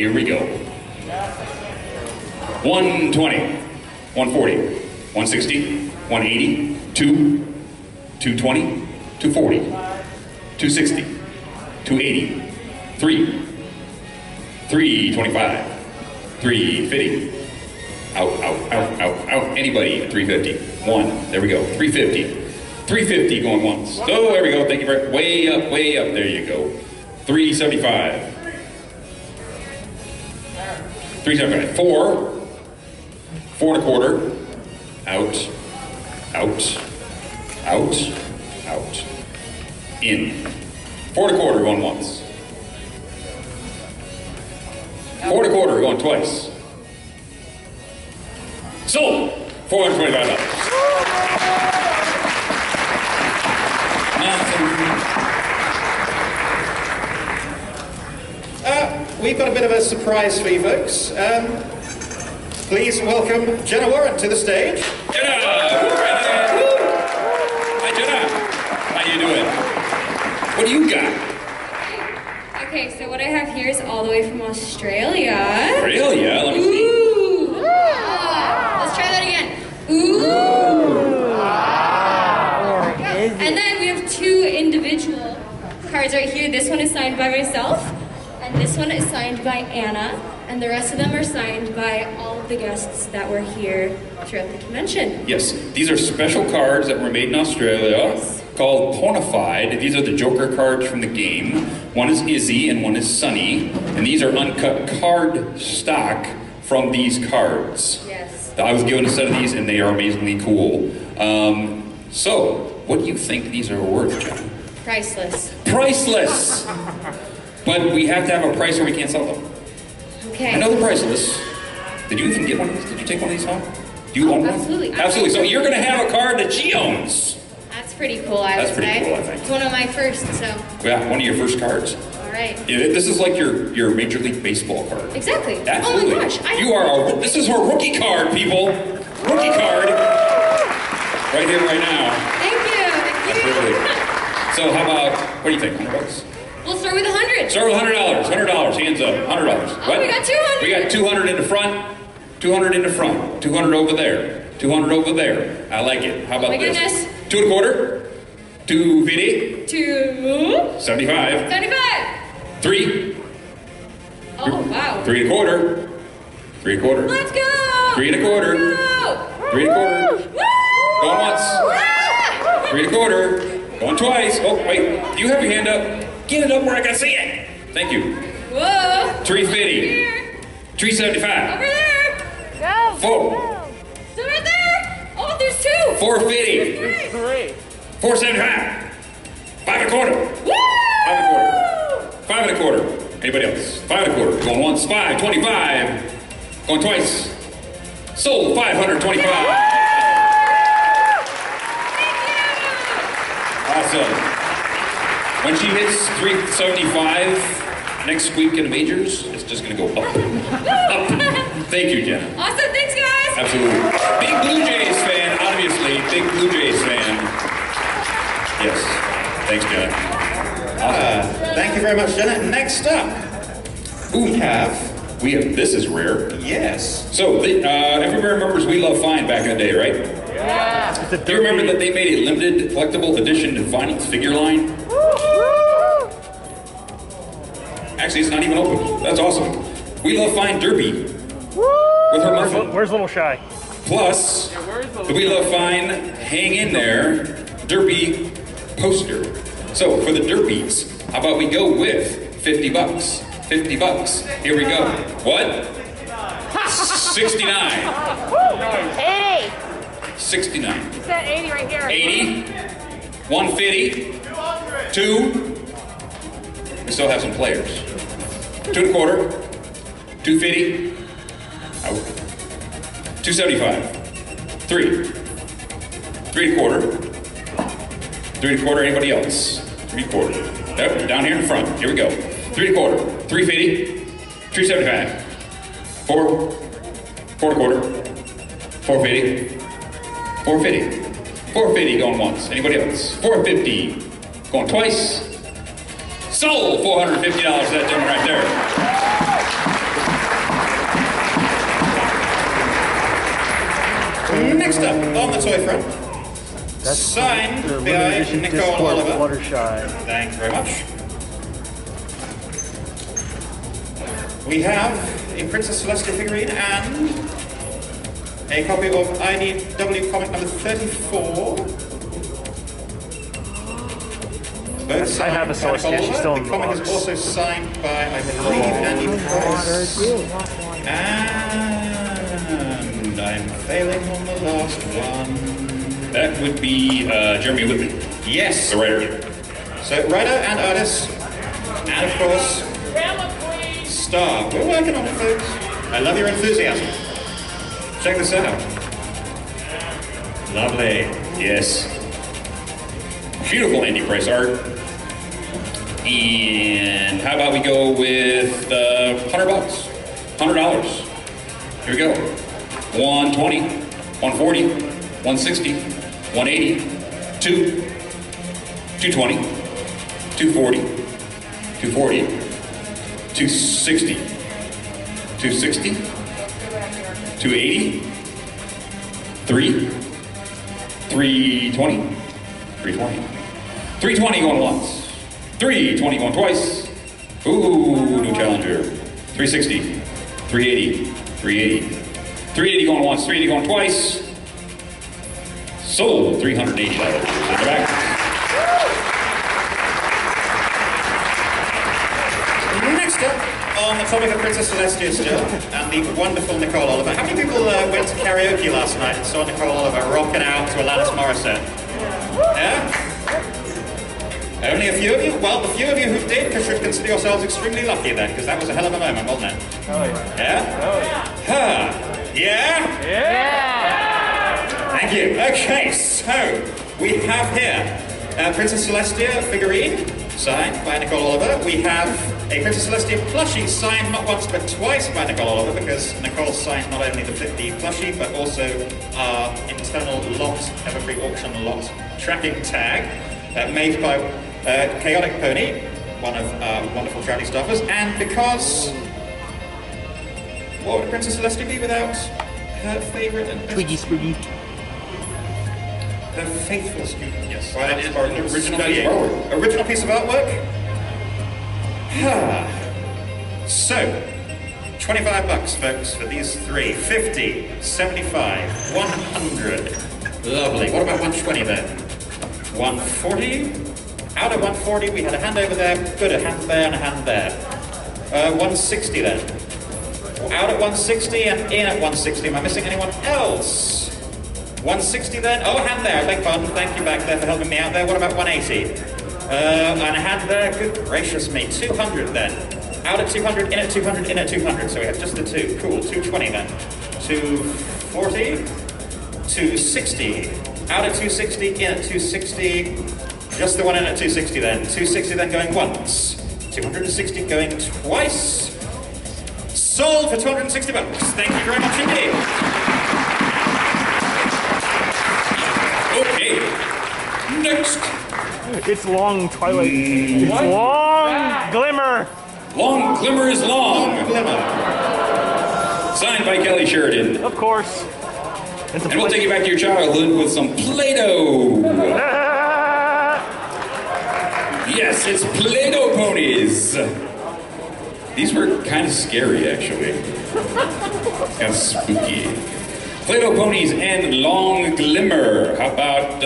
here we go. 120, 140, 160, 180, 220, 240, 260, 280, 325, 350. Out. Anybody at 350. 1. There we go. 350. 350 going once. Oh, there we go. Thank you very much. Way up. There you go. 375. 375. 4. 4 and a quarter. Out. In. 4 and a quarter going once. 4 and a quarter going twice. Sold. $425. We've got a bit of a surprise for you folks. Please welcome Jenna Warren to the stage. Jenna! Hi, Jenna. How you doing? What do you got? Okay, so what I have here is all the way from Australia. Australia? Let me see. Ooh. Let's try that again. Ooh. And then we have 2 individual cards right here. This one is signed by myself, and this one is signed by Anna, and the rest of them are signed by all of the guests that were here throughout the convention. Yes, these are special cards that were made in Australia, called Ponified. These are the Joker cards from the game. One is Izzy and one is Sunny, and these are uncut card stock from these cards. Yes. I was given a set of these, and they are amazingly cool. So, what do you think these are worth, John? Priceless. Priceless! But we have to have a price or we can't sell them. Okay. I know they're priceless. Did you even get one of these? Did you take one of these home? Do you own one? Absolutely. Absolutely. So you're going to have a card that she owns. That's pretty cool, I That's would pretty say. cool, I think. It's one of my first, so. Yeah, one of your first cards. All right. Yeah, this is like your Major League Baseball card. Exactly. Absolutely. Oh my gosh. This is her rookie card, people. Rookie card. Right here, right now. Thank you. That's really cool. So how about, what do you think, $100? We'll start with $100. Start with $100. $100. Hands up. $100. Oh, we got 200. We got 200 in the front. 200 in the front. 200 over there. 200 over there. I like it. How about my this? Goodness. 2 and a quarter. 250. 275. 75. 3. Oh wow. 3 and a quarter. 3 and a quarter. Let's go. 3 and a quarter. Woo. 3 and a quarter. Woo. Going once. 3 and a quarter. Going twice. Oh wait. You have your hand up. Get it up where I can see it. Thank you. Whoa. 350. Here. 375. Over there. Go. 4. Still right there. Oh, there's 2. 450. 475. 5 and a quarter. Woo. 5 and a quarter. 5 and a quarter. Anybody else? 5 and a quarter. Going once. 525. Going twice. Sold. 525. Awesome. When she hits 375 next week in the majors, it's just going to go up. Up. Thank you, Jenna. Awesome. Thanks, guys. Absolutely. Big Blue Jays fan, obviously. Big Blue Jays fan. Yes. Thanks, Jenna. Awesome. Thank you very much, Jenna. Next up, we have, this is rare. yes. So, everybody remembers We Love Fine back in the day, right? Yeah. Do you remember that they made a limited collectible edition vinyl figure line? Actually, it's not even open. That's awesome. We Love Fine Derby with her muffin. Where's Little Shy? Plus, the We Love Fine Hang In There Derby poster. So, for the Derbies, how about we go with 50 bucks? 50 bucks. Here we go. What? 69. 80. 69. You said 80 right here. 80. 150. 2. We still have some players. 2 and a quarter. 250. Out. 275. 3. 3 and a quarter. 3 and a quarter. Anybody else? 3 and a quarter. Yep, down here in front. Here we go. 3 and a quarter. 350. 375. 4. 4 and a quarter. 450. 450. 450 going once. Anybody else? 450 going twice. Sold $450 to that gentleman right there. Next up, on the toy front, signed by Nicole Oliver. Fluttershy. Thank you very much. We have a Princess Celestia figurine and a copy of IDW comic number 34. Both signed I have a by Celestia, Nicole she's still Oliver. in The the comic box. is also signed by, I believe, Andy Price. And I'm failing on the last one. That would be Jeremy Whitman, Yes. the writer. So, writer and artist, and of course, star. We're working on it, folks. I love your enthusiasm. Check this out. Lovely. Yes. Beautiful Andy Price art. And how about we go with $100? $100. Here we go. 120, 140, 160, 180, 220, 240, 240, 260, 260, 280, 320, 320, 320 going once, 320 going twice. Ooh, new challenger. 360, 380, 380, 380 going once, 380 going twice. Sold $380 in the back. Next up, on the topic of Princess Celestia still, and the wonderful Nicole Oliver. How many people went to karaoke last night and saw Nicole Oliver rocking out to Alanis Morissette? Yeah? Only a few of you? Well, the few of you who did should consider yourselves extremely lucky then, because that was a hell of a moment, wasn't it? Oh yeah. Yeah? Oh yeah. Huh. Yeah? Yeah. Thank you. Okay, so we have here Princess Celestia figurine, signed by Nicole Oliver. We have a Princess Celestia plushie, signed not once but twice by Nicole Oliver, because Nicole signed not only the plushie, but also our internal lot, Everfree auction lot tracking tag, made by Chaotic Pony, one of our wonderful charity staffers. And because, what would Princess Celestia be without her favourite and best Twiggy Spiggy. the faithful student? Yes. Well, that is our original piece of artwork. Original piece of artwork? So, 25 bucks, folks, for these three. 50, 75, 100. Lovely. What about 120 then? 140? Out of 140, we had a hand over there. Good, a hand there and a hand there. 160 then. Out at 160 and in at 160. Am I missing anyone else? 160 then. Oh, a hand there. I beg pardon. Thank you back there for helping me out there. What about 180? And a hand there. Good gracious me. 200 then. Out at 200, in at 200, in at 200. So we have just the two. Cool. 220 then. 240. 260. Out at 260, in at 260. Just the one in at 260 then. 260 then going once. 260 going twice. Sold for 260 bucks. Thank you very much indeed. Okay. Next. It's long Twilight. It's long Glimmer. Long Glimmer is long. Glimmer. Signed by Kelly Sheridan. Of course. It's a And we'll take you back to your childhood with some Play-Doh. Yes, it's Play-Doh ponies. These were kind of scary, actually. Kind of spooky. Play-Doh ponies and Long Glimmer. How about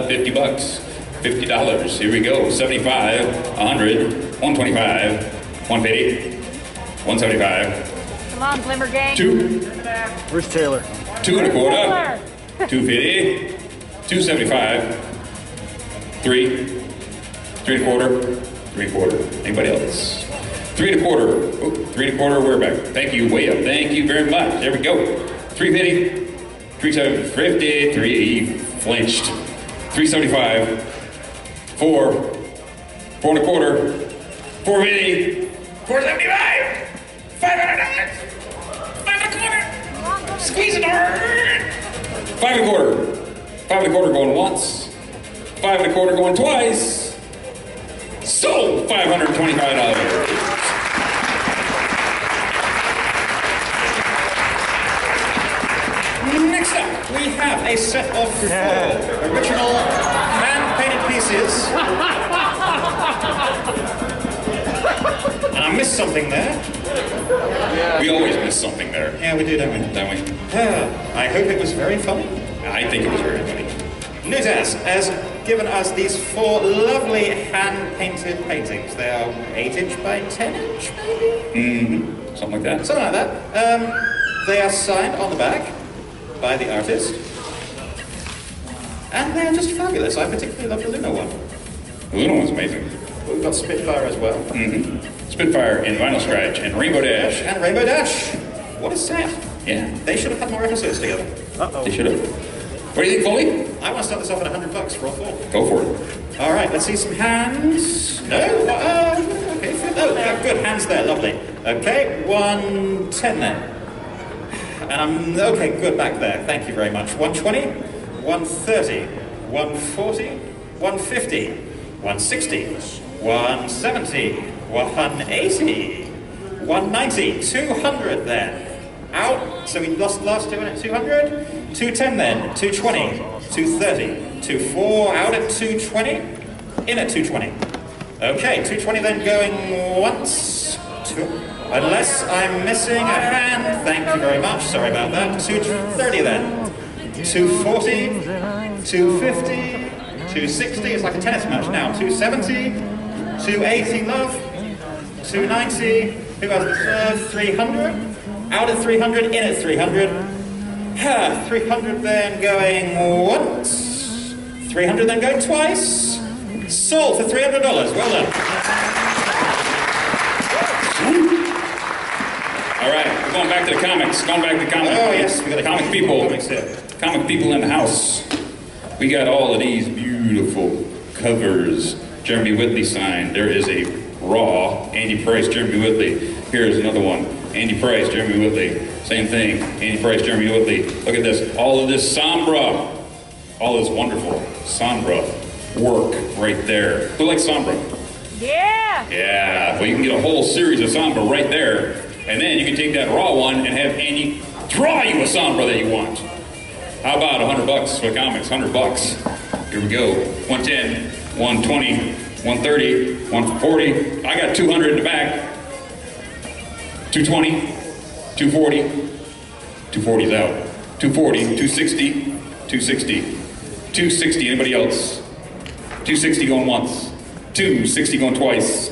50 bucks? $50. Here we go. 75, 100, 125, 150, 175. Come on, Glimmer Gang. 2, Where's Taylor? 2 and a quarter. 250, 275, 3, 3 and a quarter, 3 and a quarter. Anybody else? 3 and a quarter. Oh, 3 and a quarter, we're back. Thank you, way up. Thank you very much. There we go. 350, 350, 380, flinched. 375, 4, 4 and a quarter, 450, 475, $500, 5 and a quarter. Squeeze it hard. 5 and a quarter. 5 and a quarter going once. 5 and a quarter going twice. Sold $525. Next up, we have a set of 4 original hand-painted pieces. And I missed something there. We always miss something there. Yeah, we do, don't we? Don't we? I hope it was very funny. I think it was very funny. Nutaz has given us these 4 lovely hand-painted paintings. They are 8" by 10", maybe? Something like that. Something like that. They are signed on the back by the artist. And they are just fabulous. I particularly love the Luna one. The Luna one's amazing. We've got Spitfire as well. Spitfire and Vinyl Scratch and Rainbow Dash. And Rainbow Dash. What a set. Yeah. They should have had more episodes together. They should have. What do you think, Foley? I want to start this off at $100 for all 4. Go for it. All right, let's see some hands. No? Okay, good. Hands there, lovely. Okay, 110 then. And I'm, okay, good back there. Thank you very much. 120, 130, 140, 150, 160, 170, 180, 190, 200 then. Out, so we lost the last 2 at 200. 210 then, 220, 230, 24, out at 220, in at 220. Okay, 220 then going once, unless I'm missing a hand. Thank you very much, sorry about that. 230 then, 240, 250, 260, it's like a tennis match now. 270, 280 love, 290, who has reserved 300, out at 300, in at 300. 300 then going once, 300 then going twice. Sold for $300, well done. All right, we're going back to the comics. Going back to the comics. Oh yes, we got comic people. Comics here. Comic people in the house. We got all of these beautiful covers. Jeremy Whitley signed. There is a raw Andy Price, Jeremy Whitley. Here's another one. Andy Price, Jeremy Whitley. Same thing. Andy Price, Jeremy Whitley. Look at this. All of this Sombra. All this wonderful Sombra work right there. Who likes Sombra? Yeah! Yeah. Well, you can get a whole series of Sombra right there. And then you can take that raw one and have Andy draw you a Sombra that you want. How about $100 for comics? $100. Here we go. 110, 120, 130, 140. I got 200 in the back. 220, 240, 240's out. 240, 260, 260, 260. Anybody else? 260 going once. 260 going twice.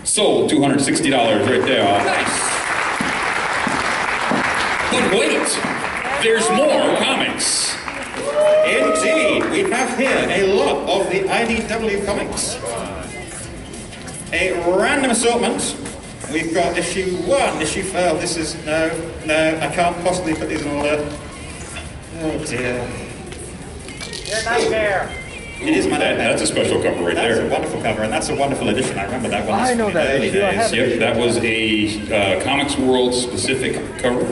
Sold $260 right there. Nice. But wait, there's more comics. Indeed, we have here a lot of the IDW comics. A random assortment. We've got issue 1, issue 4. This is, no, I can't possibly put these in order. Oh dear. You're a nightmare. It is my nightmare. That's a special cover right That's there. a wonderful cover, and that's a wonderful edition. I remember that one. I know that early issue. I days. have it. Yep, that was a Comics World specific cover.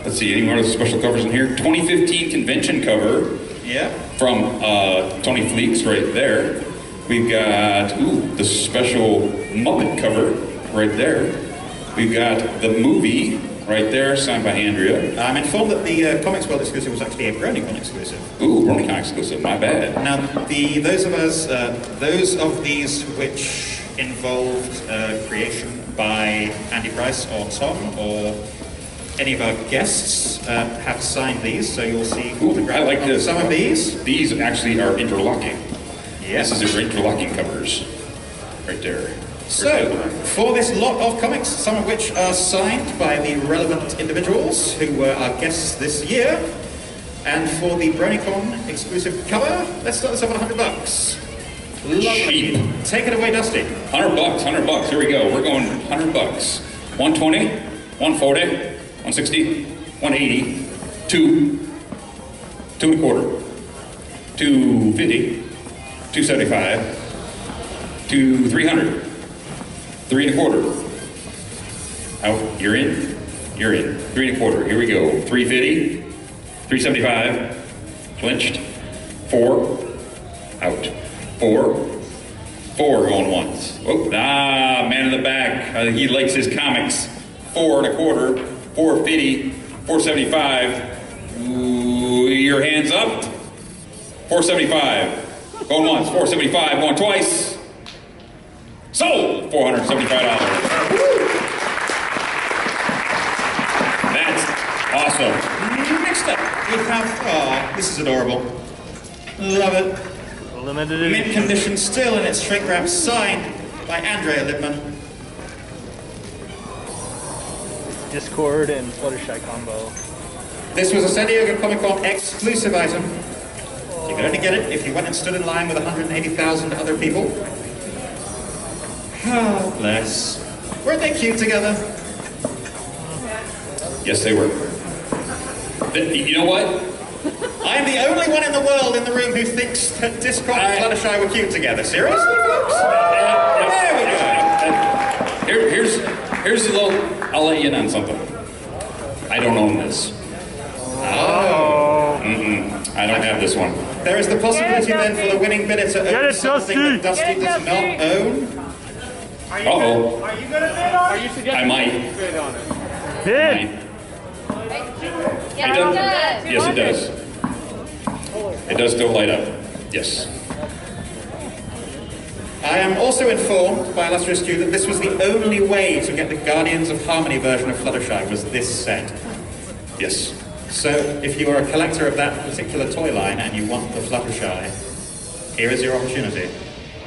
Let's see, any more of the special covers in here? 2015 convention cover. Yeah. From Tony Fleeks right there. We've got, the special Muppet cover right there. We've got the movie right there, signed by Andrea. I'm informed that the Comics World exclusive was actually a BronyCon exclusive. Ooh, BronyCon exclusive, my bad. Now, those of these which involved creation by Andy Price or Tom or any of our guests have signed these, so you'll see I like this. some of these. These actually are interlocking. Yes. This is interlocking covers right there. So, for this lot of comics, some of which are signed by the relevant individuals who were our guests this year, and for the BronyCon exclusive cover, let's start this off at $100. Lovely. Cheap. Take it away, Dusty. $100. Here we go. We're going $100. 120, 140, 160, 180, 2, 2 1/4, 250, 275, 300. 3 1/4. Out. You're in. You're in. 3 1/4. Here we go. 350. 375. Clinched. 4. Out. 4. 4 going once. Oh, man in the back. He likes his comics. 4 1/4. 450. 475. Ooh, your hands up. 475. Going once, 475, going twice. Sold! $475. That's awesome. Next up, we have, this is adorable. Love it. Limited Mint edition. condition still in its shrink wrap, signed by Andrea Libman. Discord and Fluttershy combo. This was a San Diego Comic-Con exclusive item. You could only get it if you went and stood in line with 180,000 other people. Oh, bless. Weren't they cute together? Yes, they were. You know what? I'm the only one in the world in the room who thinks that Discord and Fluttershy were cute together. Seriously, folks? There we go. Here's a little, I'll let you in on something. I don't own this. Oh. I don't have this one. There is the possibility then for the winning bidder to own something that Dusty does not own. Uh-oh. Are you gonna bid on it? I might. Bid on it. Bid! Yeah, it does. Yes, it does. It does still light up. Yes. I am also informed by Illustrious Q that this was the only way to get the Guardians of Harmony version of Fluttershy was this set. Yes. So if you are a collector of that particular toy line and you want the Fluttershy, here is your opportunity.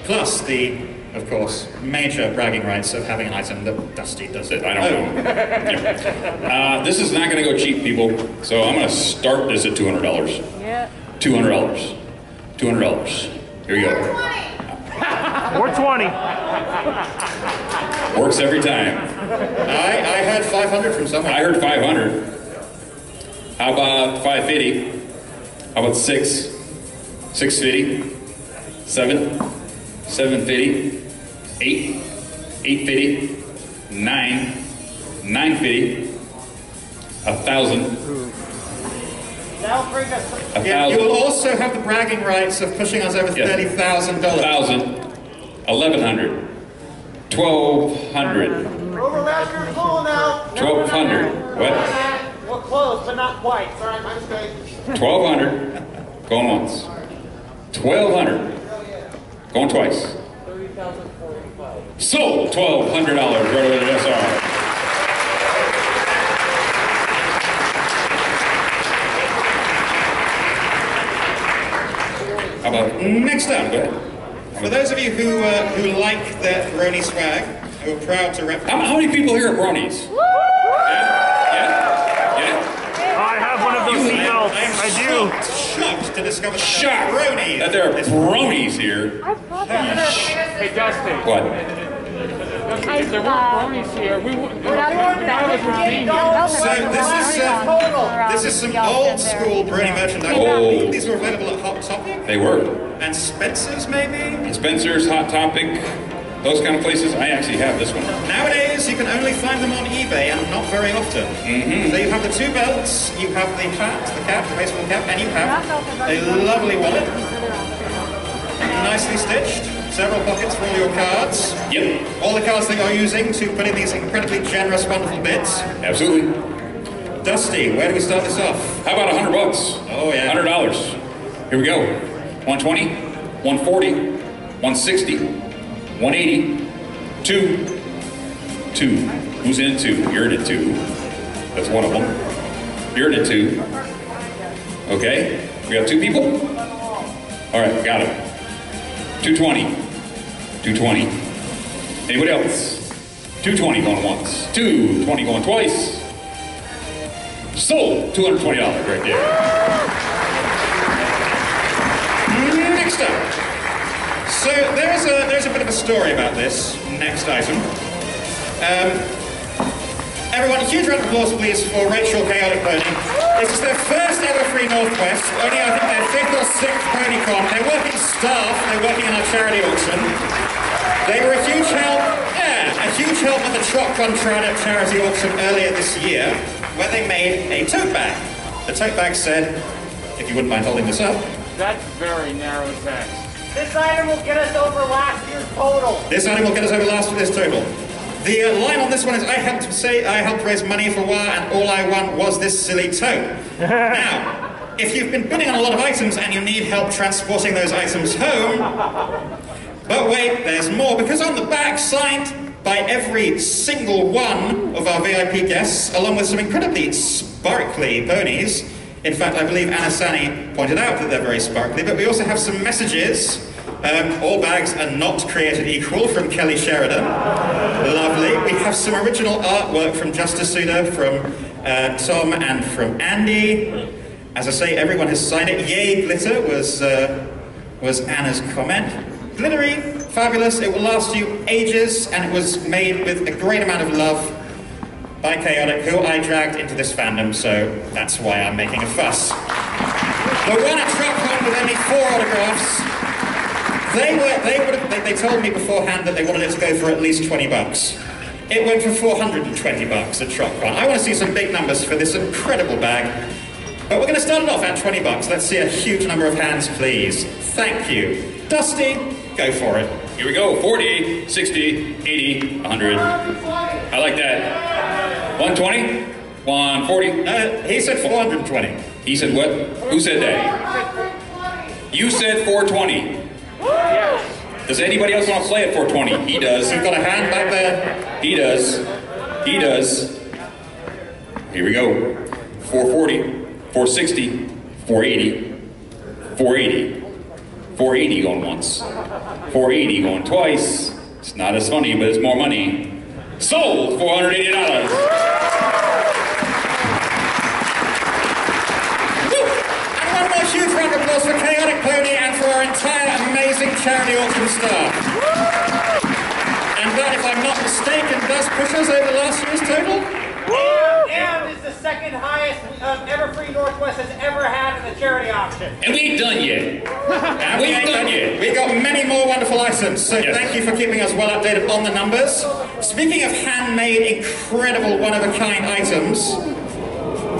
Plus the, of course, major bragging rights of having an item that Dusty does it. I don't know. Yeah. This is not going to go cheap, people. So I'm going to start this at $200. Yeah. $200. $200. Here we go. 420. Works every time. I heard 500 from someone. I heard 500. How about 550? How about 650? 750? 850? 950? 1,000. That'll bring us. Yeah, you will also have the bragging rights of pushing us over $30,000. 1,000. 1,100. 1,200. Overlap your pull now. 1,200. What? We're close, but not quite. Sorry, my mistake. 1,200. Going once. 1,200. Going twice. Sold. $1,200. Right over to SR. How about next up? Go ahead. For those of you who like the Brony swag, who are proud to represent. How many people here are bronies? Yeah? I have one of those seatbelts. I do. Shocked to discover Shocked Brony. that there are bronies here. Hey, Dusty. What? If there weren't bronies here, we wouldn't. So this is some old school Brony merchandise. Oh. These were available at Hot Topic They were. and Spencer's, maybe. Spencer's, Hot Topic, those kind of places. I actually have this one. Nowadays, you can only find them on eBay and not very often. So you have the two belts, you have the hat, the cap, the baseball cap, and you have a lovely wallet, nicely stitched. Several pockets for all your cards. Yep. All the cards that you're using to put in these incredibly generous, wonderful bits. Absolutely. Dusty, where do we start this off? How about $100? Oh, yeah. $100. Here we go. 120, 140, 160, 180, 2. Who's in 2? You're in it 2. That's one of them. You're in it 2. Okay. We got 2 people? All right, got it. 220. 220. Anybody else? 220 going once. 220 going twice. Sold. $220 right there. Next up. So there's a bit of a story about this next item. Everyone, a huge round of applause, please, for Rachel Chaotic Pony. This is their first Everfree Northwest, only I think their 5th or 6th PonyCon. They're working staff, they're working in our charity auction. They were a huge help at the TrotCon charity auction earlier this year, where they made a tote bag. The tote bag said, if you wouldn't mind holding this up. That's very narrow text. This item will get us over last year's total. This item will get us over last year's total. The line on this one is, I helped raise money for WA and all I want was this silly tote. Now, if you've been bidding on a lot of items and you need help transporting those items home, but wait, there's more, because on the back, signed by every single one of our VIP guests, along with some incredibly sparkly ponies. In fact, I believe Anna Sani pointed out that they're very sparkly, but we also have some messages. All bags are not created equal, from Kelly Sheridan. Lovely. We have some original artwork from Justice Suda, from Tom, and from Andy. As I say, everyone has signed it. Yay, glitter was Anna's comment. Glittery, fabulous, it will last you ages, and it was made with a great amount of love by Chaotic, who I dragged into this fandom, so that's why I'm making a fuss. The one at TruckCon with only 4 autographs, they told me beforehand that they wanted it to go for at least 20 bucks. It went for 420 bucks at TruckCon. I want to see some big numbers for this incredible bag, but we're going to start it off at 20 bucks. Let's see a huge number of hands, please. Thank you. Dusty, go for it. Here we go. 40, 60, 80, 100. I like that. 120? 140? He said 420. He said what? Who said that? You said 420. Yes. Does anybody else want to play at 420? He does. You've got a hand back there. He does. He does. Here we go. 440, 460, 480, 480. 480 going once, 480 going twice. It's not as funny, but it's more money. Sold, $480. And one more huge round of applause for Chaotic Pony and for our entire amazing charity auction staff. And that, if I'm not mistaken, does push us over last year's total? And is the second highest Everfree Northwest has ever had in the charity auction. we ain't done yet. And we ain't done yet. We've got many more wonderful items, so yes. Thank you for keeping us well updated on the numbers. Speaking of handmade, incredible, one-of-a-kind items,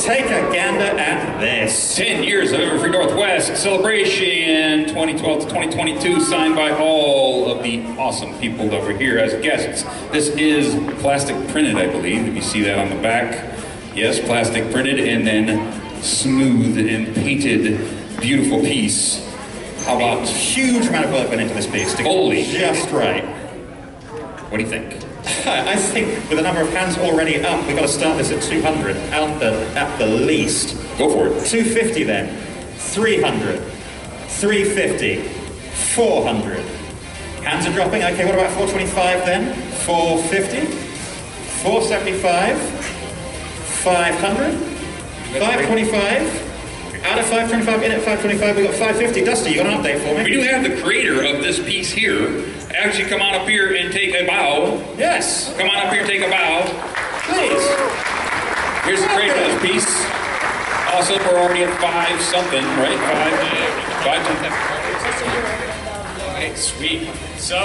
take a gander at this. 10 years of Everfree Northwest celebration, 2012 to 2022, signed by all of the awesome people that were here as guests. This is plastic printed, I believe, if you see that on the back. Yes, plastic printed and then smooth and painted, beautiful piece. How about Huge amount of work went into this piece to Holy get just right. What do you think? I think with the number of hands already up, we've got to start this at 200 at the least. Go for it. 250 then, 300, 350, 400. Hands are dropping. Okay, what about 425 then? 450, 475, 500, 525. Out of 525, in at 525, we've got 550. Dusty, you got an update for me? We do have the creator of this piece here actually come on up here and take a bow. Yes. Come on up here, take a bow. Please. Here's the creator of this piece. Also, we're already at 5 something, right? 5 something. Alright, sweet. So,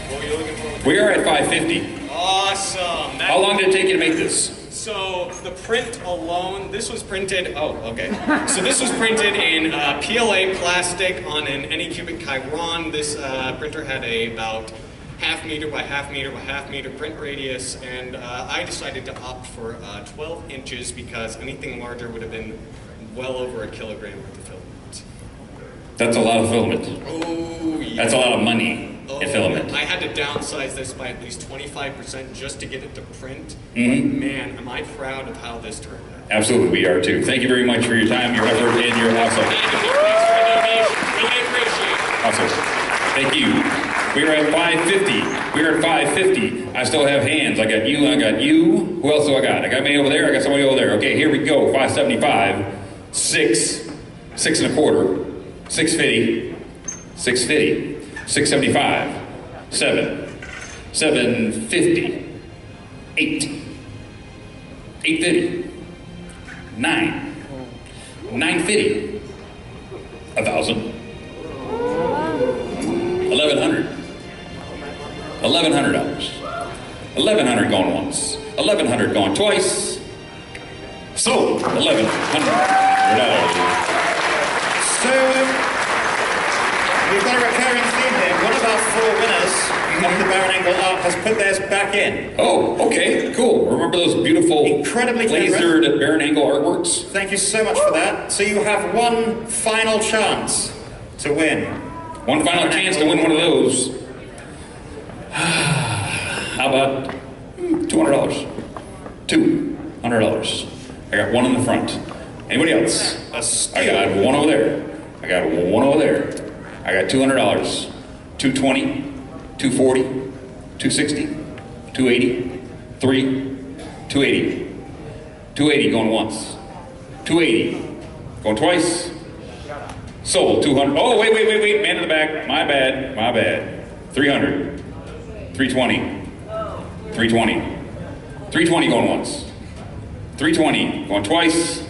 what were you looking for? We are at 550. Awesome. How long did it take you to make this? So, the print alone, this was printed, So this was printed in PLA plastic on an Anycubic Chiron. This printer had about half meter by half meter by half meter print radius, and I decided to opt for 12 inches because anything larger would have been well over a kilogram worth of filament. That's a lot of filament. Oh, yeah. That's a lot of money in filament. I had to downsize this by at least 25% just to get it to print. Mm-hmm. But man, am I proud of how this turned out. Absolutely, we are too. Thank you very much for your time, your effort, and your awesome. Thanks for the donation. Really appreciate it. Awesome. Thank you. We are at 550. We are at 550. I still have hands. I got you. I got you. Who else do I got? I got me over there. I got somebody over there. Okay, here we go. 575. 6. 6 and a quarter. 650. 650. 675. 7. 750. 8. 850. 9. 950. 1,000. 1,100. $1,100. 1,100 going once. 1,100 going twice. Sold. $1,100. So, we've got a recurring theme here. One of our 4 winners of the Baron Angle art has put theirs back in. Oh, okay, cool. Remember those beautiful Incredibly lasered Baron Angle artworks? Thank you so much for that. So you have one final chance to win. One final chance to win one of those. How about $200? $200. I got one in the front. Anybody else? I got one over there. I got one over there. I got $200. 220, 240, 260, 280, 3, 280. 280 going once. 280 going twice. Sold 200. Oh, wait. Man in the back. My bad. 300. 320. 320. 320 going once. 320 going twice.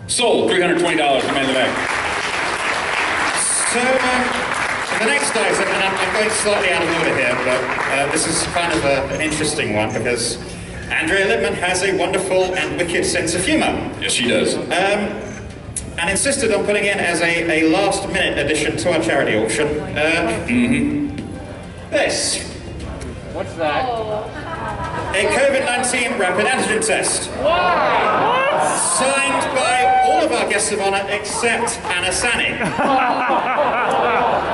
Sold $320. Man in the back. So, the next item, and I'm going slightly out of order here, but this is kind of an interesting one because Andrea Lippman has a wonderful and wicked sense of humor. Yes, she does. And insisted on putting in as a last-minute addition to our charity auction. This. What's that? A COVID-19 rapid antigen test. Wow! Signed by all of our guests of honor except Anna Sani.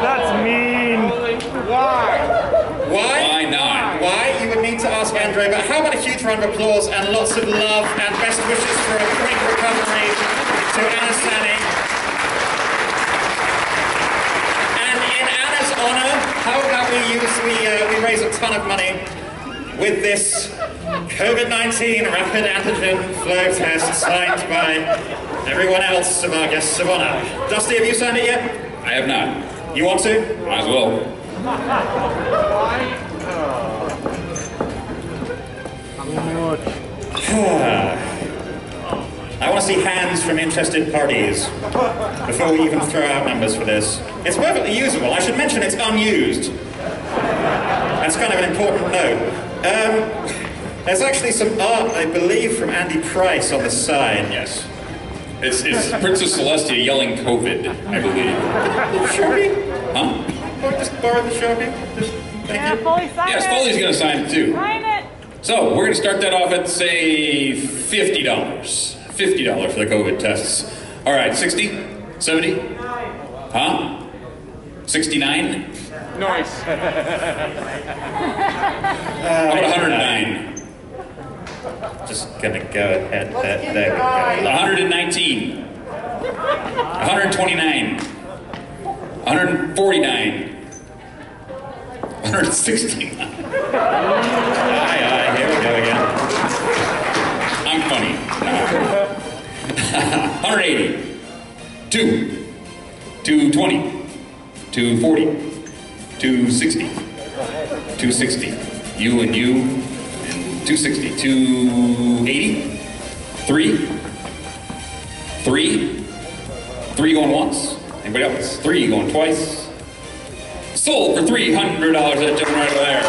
That's mean. Why? Why? Why not? Why? You would need to ask Andre, but how about a huge round of applause and lots of love and best wishes for a quick recovery to Anna Sani. And in Anna's honor, how about we raise a ton of money with this COVID-19 rapid antigen flow test signed by everyone else of our guests of honor. Dusty, have you signed it yet? I have not. You want to? Might as well. I want to see hands from interested parties before we even throw out numbers for this. It's perfectly usable. I should mention it's unused. That's kind of an important note. There's actually some art, I believe, from Andy Price on the side. Yes. It's Princess Celestia yelling COVID, I believe. Sharpie? Huh? Or just borrow the Sharpie? Just, thank you. Foley, sign Yes, it. Foley's going to sign it too. Sign it. So, we're going to start that off at, say, $50. $50 for the COVID tests. All right, 60? 70? Huh? 69? Nice. How about 109? Just gonna go ahead. There we go. 119. 129. 149. 169. Aye, here we go again. I'm funny. 180. 220. 240. 260. 260. You and you. 260, 280, 3 going once. Anybody else? 3 going twice. Sold for $300, that gentleman right over there.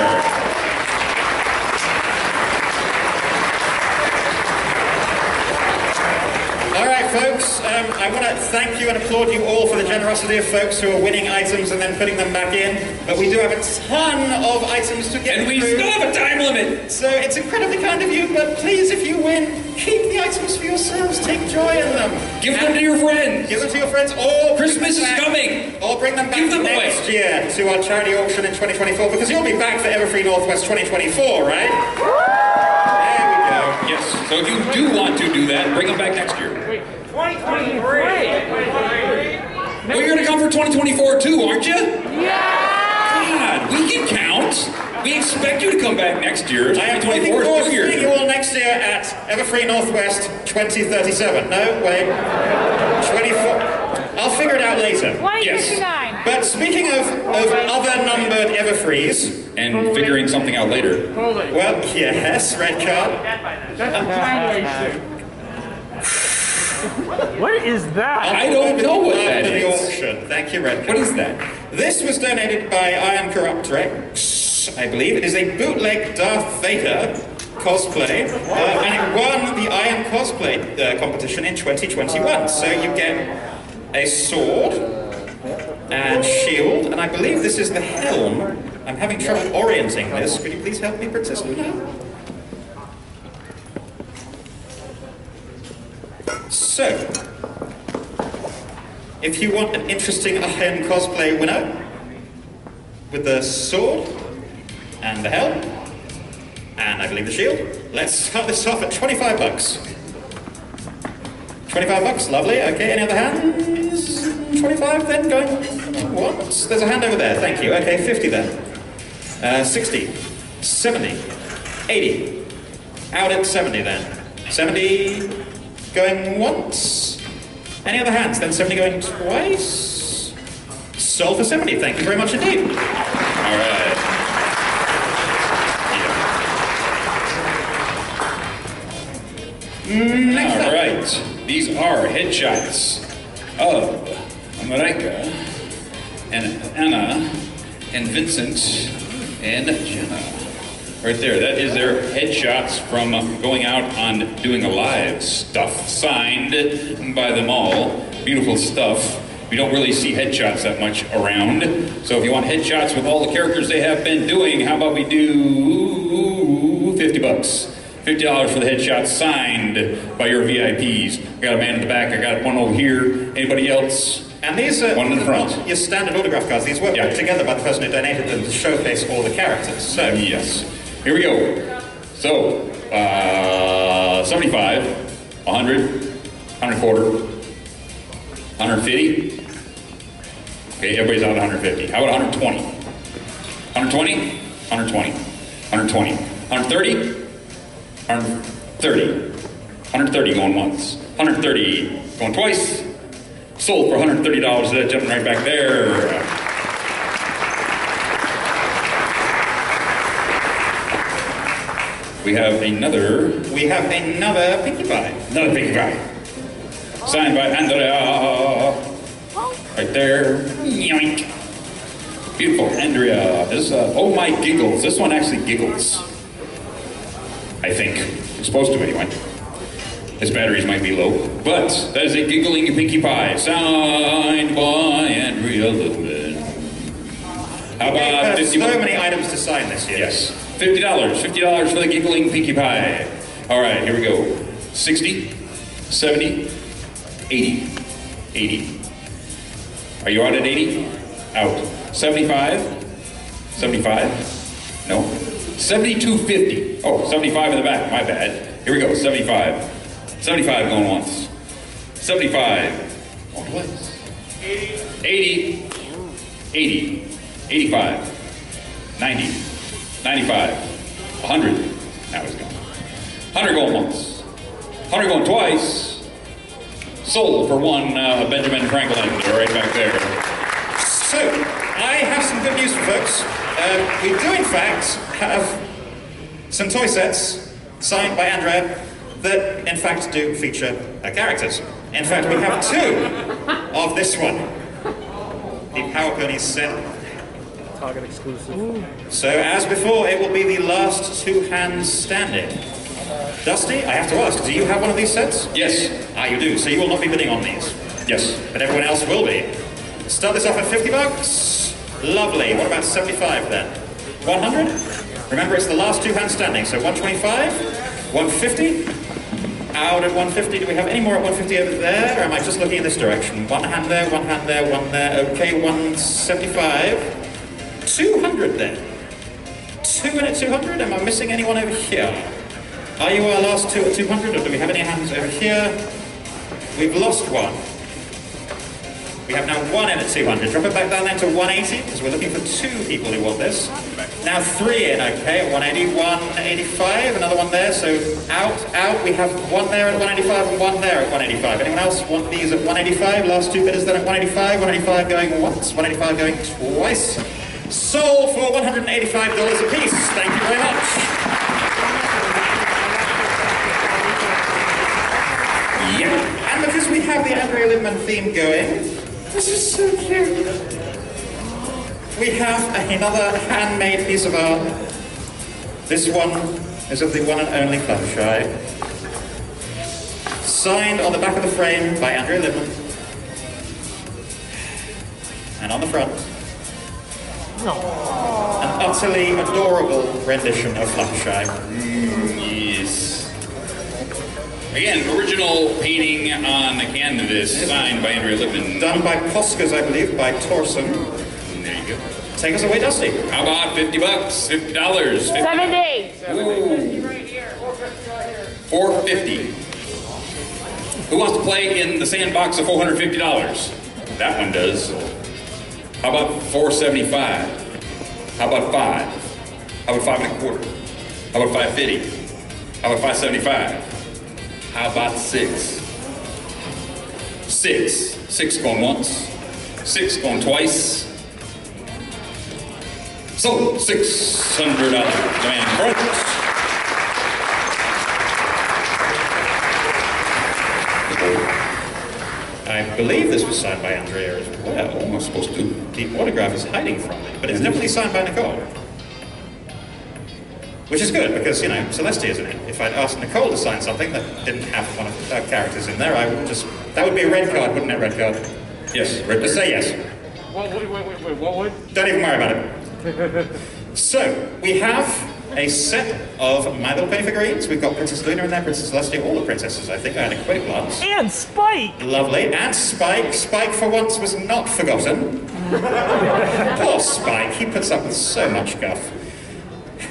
All right, folks, I want to thank you and applaud you all for the generosity of folks who are winning items and then putting them back in. But we do have a ton of items to get And we through. still have a time limit. So it's incredibly kind of you, but please, if you win, keep the items for yourselves. Take joy in them. Give them to your friends. Give them to your friends, or Christmas is bring them back- coming. Or bring them back Give them next away. year to our charity auction in 2024, because you'll be back for Everfree Northwest 2024, right? There we go. Yes, so if you do want to do that, bring them back next year. 2023. Well, you're going to come for 2024 too, aren't you? God, we can count. We expect you to come back next year. I am looking 2024 forward is to 2 seeing you years. all next year at Everfree Northwest 2037. No, wait. 24. I'll figure it out later. 2059. But speaking of other numbered Everfrees, And figuring something out later. Foley. well, yes, red card. That's a time waster. What is that? I don't know what that After the is. auction. Thank you, red What card. is that? This was donated by I Am Corrupt Rex, I believe. It is a bootleg Darth Vader cosplay, and it won the I Am Cosplay competition in 2021. So you get a sword and shield, and I believe this is the helm I'm having trouble orienting this. Could you please help me, Princess Luna? So, if you want an interesting Iron cosplay winner with the sword and the helm and I believe the shield, let's start this off at 25 bucks. 25 bucks, lovely. Okay, any other hands? 25 then, going once. There's a hand over there, thank you. Okay, 50 then. 60, 70, 80. Out at 70 then. 70 going once. Any other hands? Then 70 going twice. Sold for 70, thank you very much indeed. All right. Next all right. These are headshots of Marika and Anna and Vincent and Jenna. Right there, that is their headshots from going out on doing a live stuff, signed by them all. Beautiful stuff. We don't really see headshots that much around. So if you want headshots with all the characters they have been doing, how about we do 50 bucks? $50 for the headshots signed by your VIPs. I got a man in the back, I got one over here. Anybody else? And these are one in the front. Your standard autograph cards. These were put together by the person who donated them to showcase all the characters. So yes, here we go. So 75, 100, 125, 150. Okay, everybody's out at 150. How about 120? 120, 120, 120, 130, 130, 130 going once, 130 going twice. Sold for $130 to that gentleman right back there. We have another Pinkie Pie. Another Pinkie Pie. Signed by Andrea. Right there. Yoink. Beautiful Andrea. This oh my giggles. This one actually giggles. I think. It's supposed to anyway. His batteries might be low, but that is a giggling Pinkie Pie, signed by Andrea Littman. How about 50 so many items to sign this year. Yes, $50 for the giggling Pinkie Pie. All right, here we go. 60, 70, 80, 80. Are you out at 80? Out. 75, 75, no. 72.50. Oh, 75 in the back, my bad. Here we go, 75. 75 going once. 75 going twice. 80. 80. 85. 90. 95. 100. Now he's gone. 100 going once. 100 going twice. Sold for one Benjamin Franklin right back there. So, I have some good news for folks. We do in fact have some toy sets signed by Andrea that in fact do feature characters. In fact, we have two of this one. The Power Ponies set. Target exclusive. So as before, it will be the last two hands standing. Dusty, I have to ask, do you have one of these sets? Yes. Ah, you do, so you will not be bidding on these. Yes. But everyone else will be. Start this off at 50 bucks. Lovely. What about 75 then? 100? Remember, it's the last two hands standing, so 125, 150. Out at 150. Do we have any more at 150 over there? Or am I just looking in this direction? One hand there, one hand there, one there. Okay, 175. 200 then. Two in at 200? Am I missing anyone over here? Are you our last two at 200, or do we have any hands over here? We've lost one. We have now one in at 200. Drop it back down then to 180, because we're looking for two people who want this. Now three in, okay, at 180, 185, another one there, so out. We have one there at 185 and one there at 185. Anyone else want these at 185? Last two bidders then at 185, 185 going once, 185 going twice. Sold for $185 a piece. Thank you very much. Yeah, and because we have the Andrea Littman theme going, this is so cute. We have another handmade piece of art. This one is of the one and only Fluttershy. Signed on the back of the frame by Andrea Littman. And on the front, an utterly adorable rendition of Fluttershy. Yes. Again, original painting on the canvas, signed by Andrea Lippman. Done by Poscas, I believe, by Torsen. There you go. Take us away, Dusty. How about $50? $50. 70. Ooh. $450. Who wants to play in the sandbox of $450? That one does. How about $475? How about $5? How about $5 1/4? How about $550? How about $575? How about $6? $6 going once. $6 going twice. So $600. Demand brothers. I believe this was signed by Andrea as well. What am I supposed to do? The autograph is hiding from it, but it's definitely signed by Nicole. Which is good, because, you know, Celestia's in it. If I'd asked Nicole to sign something that didn't have one of her characters in there, I would just... That would be a red card, wouldn't it, red card? Yes. Just say yes. Wait, what would? Don't even worry about it. So, we have a set of My Little Pony figurines. We've got Princess Luna in there, Princess Celestia, all the princesses, I think. I had a quick glance. And Spike! Lovely. And Spike. Spike, for once, was not forgotten. Poor Spike. He puts up with so much guff.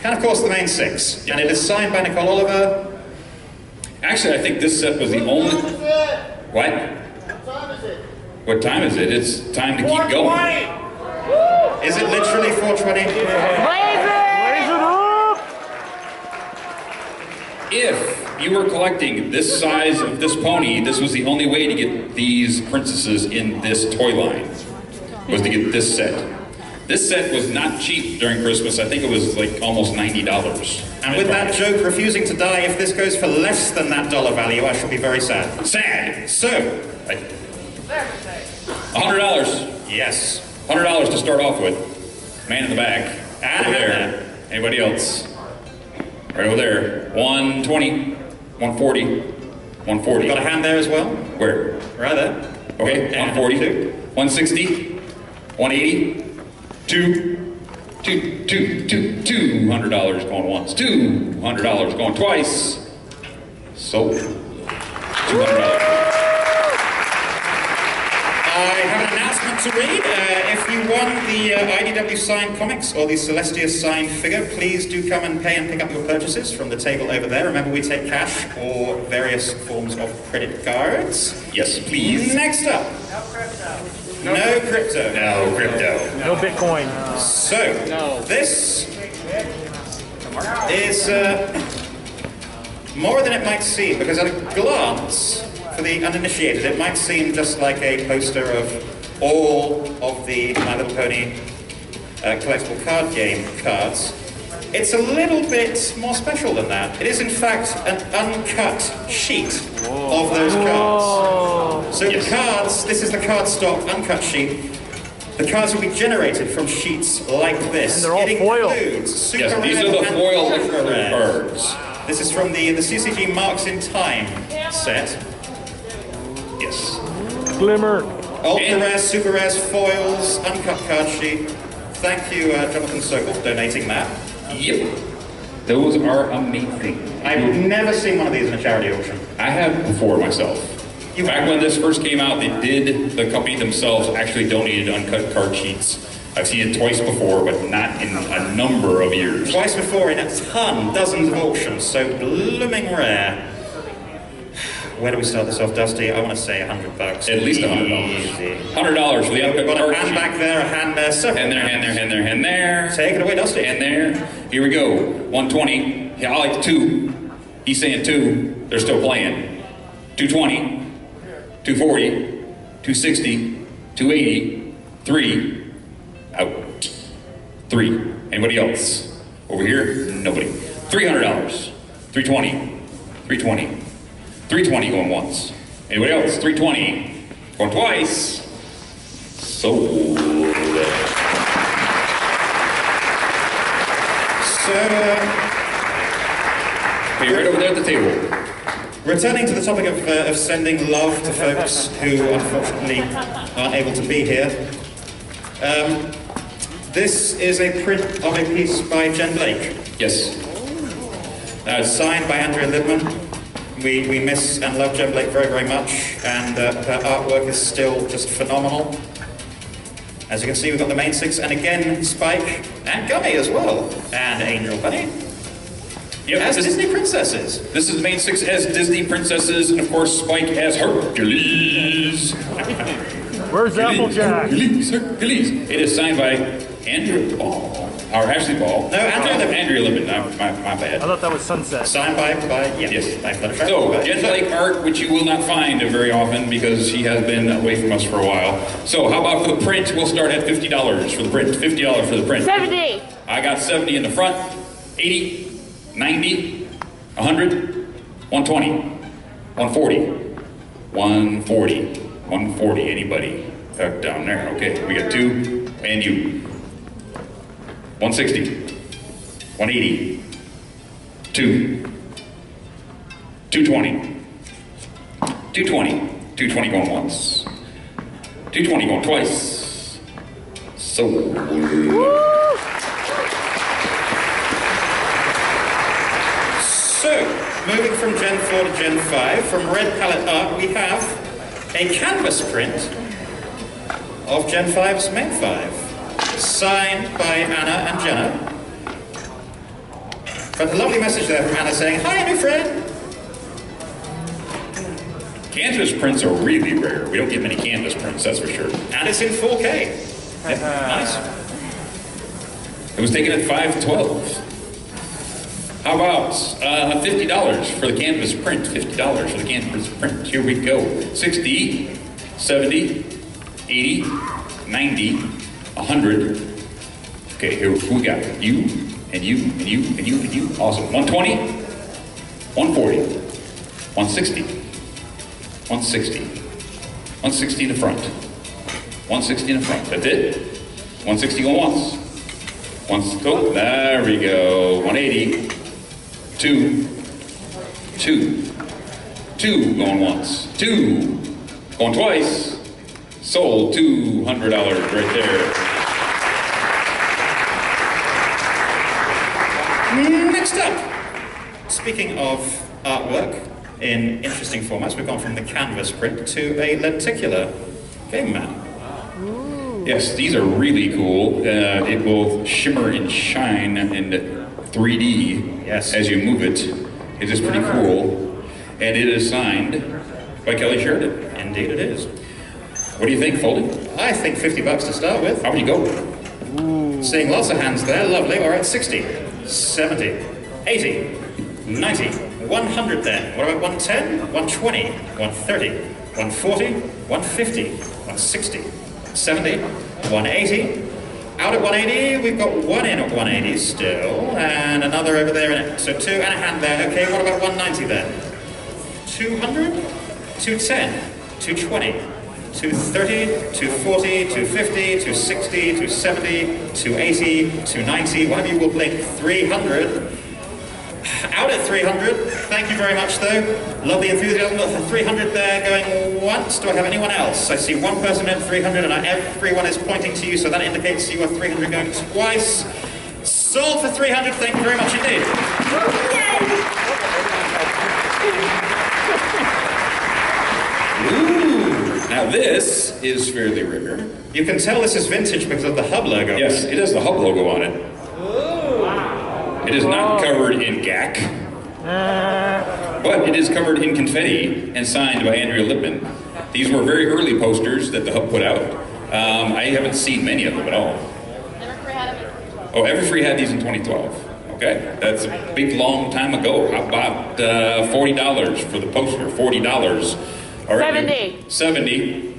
And, of course, the main 6. And it is signed by Nicole Oliver. Actually, I think this set was the only... What? What time is it? It's time to keep going. Is it literally 420? Raise it up! If you were collecting this size of this pony, this was the only way to get these princesses in this toy line, was to get this set. This set was not cheap during Christmas. I think it was like almost $90. And with that joke refusing to die, if this goes for less than that dollar value, I shall be very sad. Sad. So, $100. yes. $100 to start off with. Man in the back. Over there. Anybody else? Right over there. 120, 140, 140. Got a hand there as well? Where? Right there. Okay, 140, 160, 180, $200 going once, $200 going twice. Sold. $200. I have an announcement to read. If you won the IDW signed comics or the Celestia signed figure, please do come and pay and pick up your purchases from the table over there. Remember, we take cash or various forms of credit cards. Yes, please. Next up. No crypto. No crypto. No Bitcoin. So, this is more than it might seem, because at a glance, for the uninitiated, it might seem just like a poster of all of the My Little Pony collectible card game cards. It's a little bit more special than that. It is in fact an uncut sheet of those cards. So the cards, this is the cardstock uncut sheet. The cards will be generated from sheets like this. And they're all foil. Includes super Yes, these rare are the and foil ultra rare. cards. This is from the CCG Marks in Time set. Yes. Glimmer. Ultra rares, super rares, foils, uncut card sheet. Thank you, Jonathan Sokol, for donating that. Yep. Those are amazing. I've never seen one of these in a charity auction. I have before myself. Back when this first came out, the company themselves actually donated uncut card sheets. I've seen it twice before, but not in a number of years. Twice before in a ton, dozens of auctions, so blooming rare. Where do we start this off, Dusty? I want to say $100. At least $100. Easy. $100 for the uncut Got a card hand sheet. back there, a hand there, several. Hand there, hand there, hand there, hand there. Take it away, Dusty. And there. Here we go. 120. Yeah, I like 2. He's saying 2. They're still playing. 220. 240. 260. 280. 3. Out. 3. Anybody else? Over here? Nobody. $300. 320. 320. 320 going once. Anybody else? 320. Going twice. Sold. So, Okay, right over there at the table. returning to the topic of sending love to folks who unfortunately aren't able to be here. This is a print of a piece by Jen Blake. Yes. Signed by Andrea Libman. We miss and love Jen Blake very, very much, and her artwork is still just phenomenal. As you can see, we've got the main six, and again, Spike, and Gummy as well, and Angel Bunny. Yep, as Disney princesses. This is the main six as Disney princesses, and of course, Spike as Hercules. Where's Applejack? Hercules. It is signed by Andrew Ball. Or Ashley Ball. No, Andrea Libman. My bad. I thought that was Sunset. Signed by yes. So, Jen Blake art, which you will not find very often because she has been away from us for a while. So, how about for the print? We'll start at $50 for the print. $50 for the print. 70. I got 70 in the front. 80, 90, 100, 120, 140, 140, 140. Anybody? Down there. Okay, we got 2, and you. 160, 180, 2, 220, 220, 220 going once, 220 going twice. So, moving from Gen 4 to Gen 5, from Red Palette Art, we have a canvas print of Gen 5's main 5. Signed by Anna and Jenna. Got a lovely message there from Anna saying, "Hi, new friend." Canvas prints are really rare. We don't get many canvas prints, that's for sure. And it's in 4K. Nice. It was taken at 512. How about $50 for the canvas print? $50 for the canvas print. Here we go. 60, 70, 80, 90, 100. Okay, here we got you, and you, and you, and you, and you. Awesome. 120, 140, 160, 160, 160 in the front, 160 in the front. That's it. 160 going once. Oh, there we go. 180, 2, 2, 2 going once, 2 going twice. Sold $200 right there. Next up, speaking of artwork in interesting formats, we've gone from the canvas print to a lenticular game map. Yes, these are really cool. It will shimmer and shine in 3D as you move it. It is pretty cool. And it is signed by Kelly Sheridan. Indeed it is. What do you think, Foldy? I think $50 to start with. How would you go? Seeing lots of hands there, lovely. All right, 60, 70, 80, 90, 100 then. What about 110, 120, 130, 140, 150, 160, 70, 180. Out at 180, we've got one in at 180 still, and another over there in it. So 2 and a hand there. Okay, what about 190 then? 200, 210, 220, 230, 240, 250, 260, 270, 280, 290. One of you will blink 300. Out at 300. Thank you very much, though. Love the enthusiasm. 300 there going once. Do I have anyone else? I see one person at 300, and everyone is pointing to you, so that indicates you are 300 going twice. Sold for 300. Thank you very much indeed. Ooh, now this is fairly rare. You can tell this is vintage because of the hub logo. Yes, it has the hub logo on it. It is not covered in GAC, but it is covered in confetti and signed by Andrea Libman. These were very early posters that the hub put out. I haven't seen many of them at all. Oh, Everfree had these in 2012. Okay, that's a big long time ago. How about $40 for the poster? $40. All right, 70.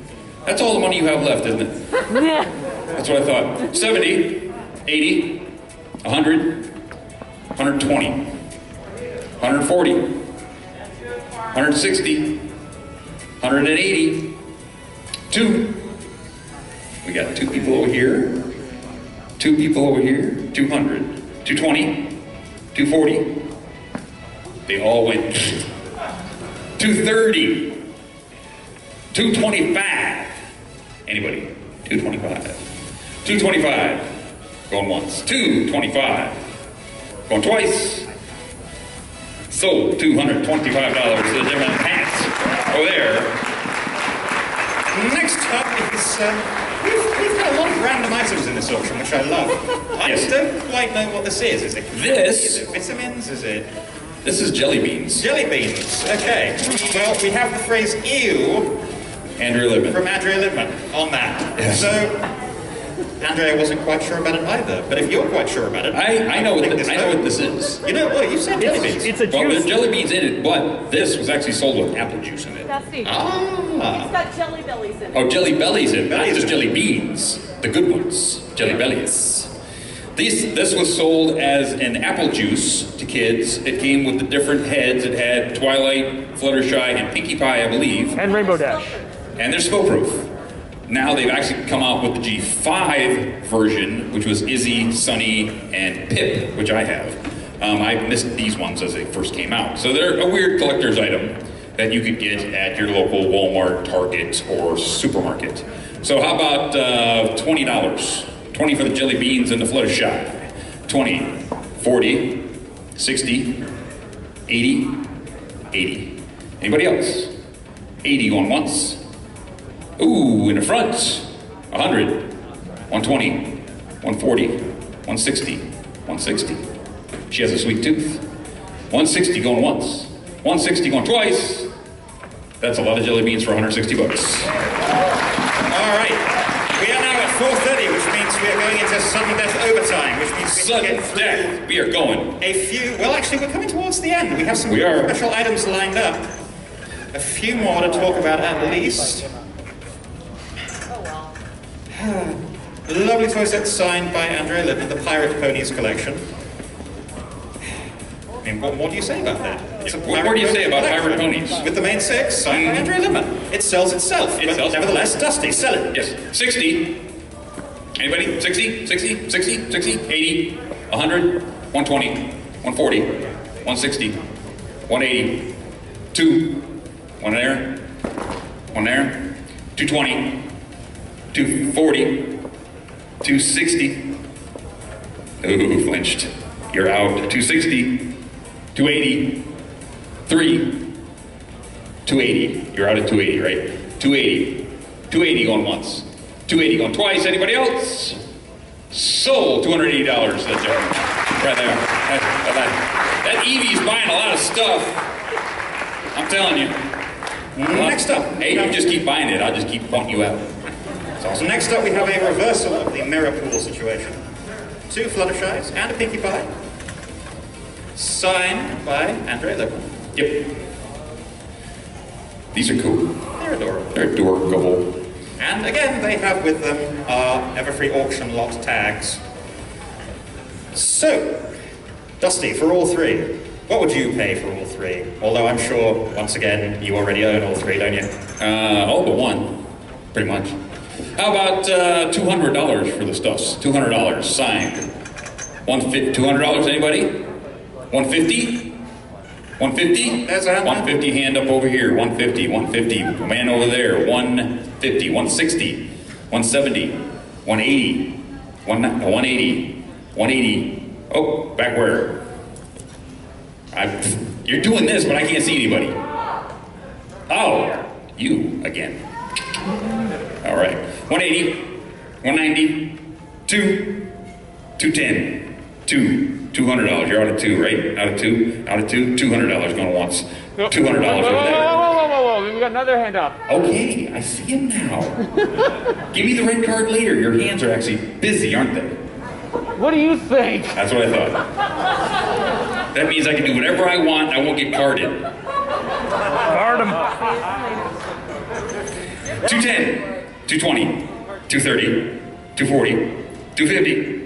That's all the money you have left, isn't it? Yeah. That's what I thought. 70, 80, 100, 120, 140, 160, 180, 2. We got 2 people over here, 2 people over here, 200, 220, 240. They all went 230, 225. Anybody? 225. 225. Going once. 225. Going twice. Sold. $225 to the gentleman pants over there. Next up is, we've got a lot of random items in this auction, which I love. I Yes. just don't quite know what this is. Is it This- Is it vitamins? Is it This is jelly beans. jelly beans? Okay. Well, we have the phrase "ew" Andrew Libman. from Andrea Libman on that. Yes. So, Andrea wasn't quite sure about it either. But if you're quite sure about it, I know what think I know what this is. You know, well, you said jelly beans. It's a Well, there's juice. jelly beans in it, but this was actually sold with apple juice in it. Dusty. Ah. It's got jelly bellies in it. Oh, jelly bellies in it, not Bellies just in it. jelly beans. The good ones. Jelly bellies. This was sold as an apple juice to kids. It came with the different heads. It had Twilight, Fluttershy, and Pinkie Pie, I believe. And Rainbow Dash. And they're spill proof. Now they've actually come out with the G5 version, which was Izzy, Sunny, and Pip, which I have. I missed these ones as they first came out. So they're a weird collector's item that you could get at your local Walmart, Target, or supermarket. So how about $20? 20 for the jelly beans and the Fluttershy. 20, 40, 60, 80, 80. Anybody else? 80 going once. Ooh, in the front, 100, 120, 140, 160, 160. She has a sweet tooth. 160 going once, 160 going twice. That's a lot of jelly beans for 160 bucks. All right. We are now at 4:30, which means we are going into sudden death overtime, which means we can Sudden get through death, we are going. a few. Well, actually, we're coming towards the end. We have some We are. special items lined up. A few more to talk about at least. A lovely toy set signed by Andrea Libman, the Pirate Ponies collection. I mean, what more do you say about that? It's a What more do you say about collection Pirate Ponies? With the main six, signed by Andrea Libman. It sells itself. It But sells. nevertheless, Dusty, sell it. Yes, 60. Anybody? 60, 60, 60, 60, 80, 100, 120, 140, 160, 180, 2, 1 there, 1 there, 220, 240, 260. Ooh, flinched. You're out. 260, 280, 3, 280. You're out at 280, right? 280. 280 going once. 280 going twice. Anybody else? Sold. $280. That gentleman. Right there. That Evie's buying a lot of stuff. I'm telling you. Next up. Hey, you just keep buying it. I'll just keep pointing you out. So next up we have a reversal of the mirror pool situation. 2 Fluttershies and a Pinkie Pie. Signed by Andrea Libman. Yep. These are cool. They're adorable. They're adorable. And again, they have with them our Everfree auction lot tags. So, Dusty, for all 3, what would you pay for all 3? Although I'm sure, once again, you already own all 3, don't you? All but one, pretty much. How about $200 for the stuffs? $200 signed. $200, anybody? 150? 150? There's a hand. 150 hand up over here. 150, 150. Man over there. 150, 160, 170, 180, 180, 180. Oh, back where? You're doing this, but I can't see anybody. Oh, you again. All right. 180, 190, 2, 210, 2, $200. You're out of 2, right? Out of 2, out of 2, $200 going once. $200 over there. Whoa. We got another hand up. Okay, I see him now. Give me the red card later. Your hands are actually busy, aren't they? What do you think? That's what I thought. That means I can do whatever I want. I won't get carded. Card him. 210, 220, 230, 240, 250,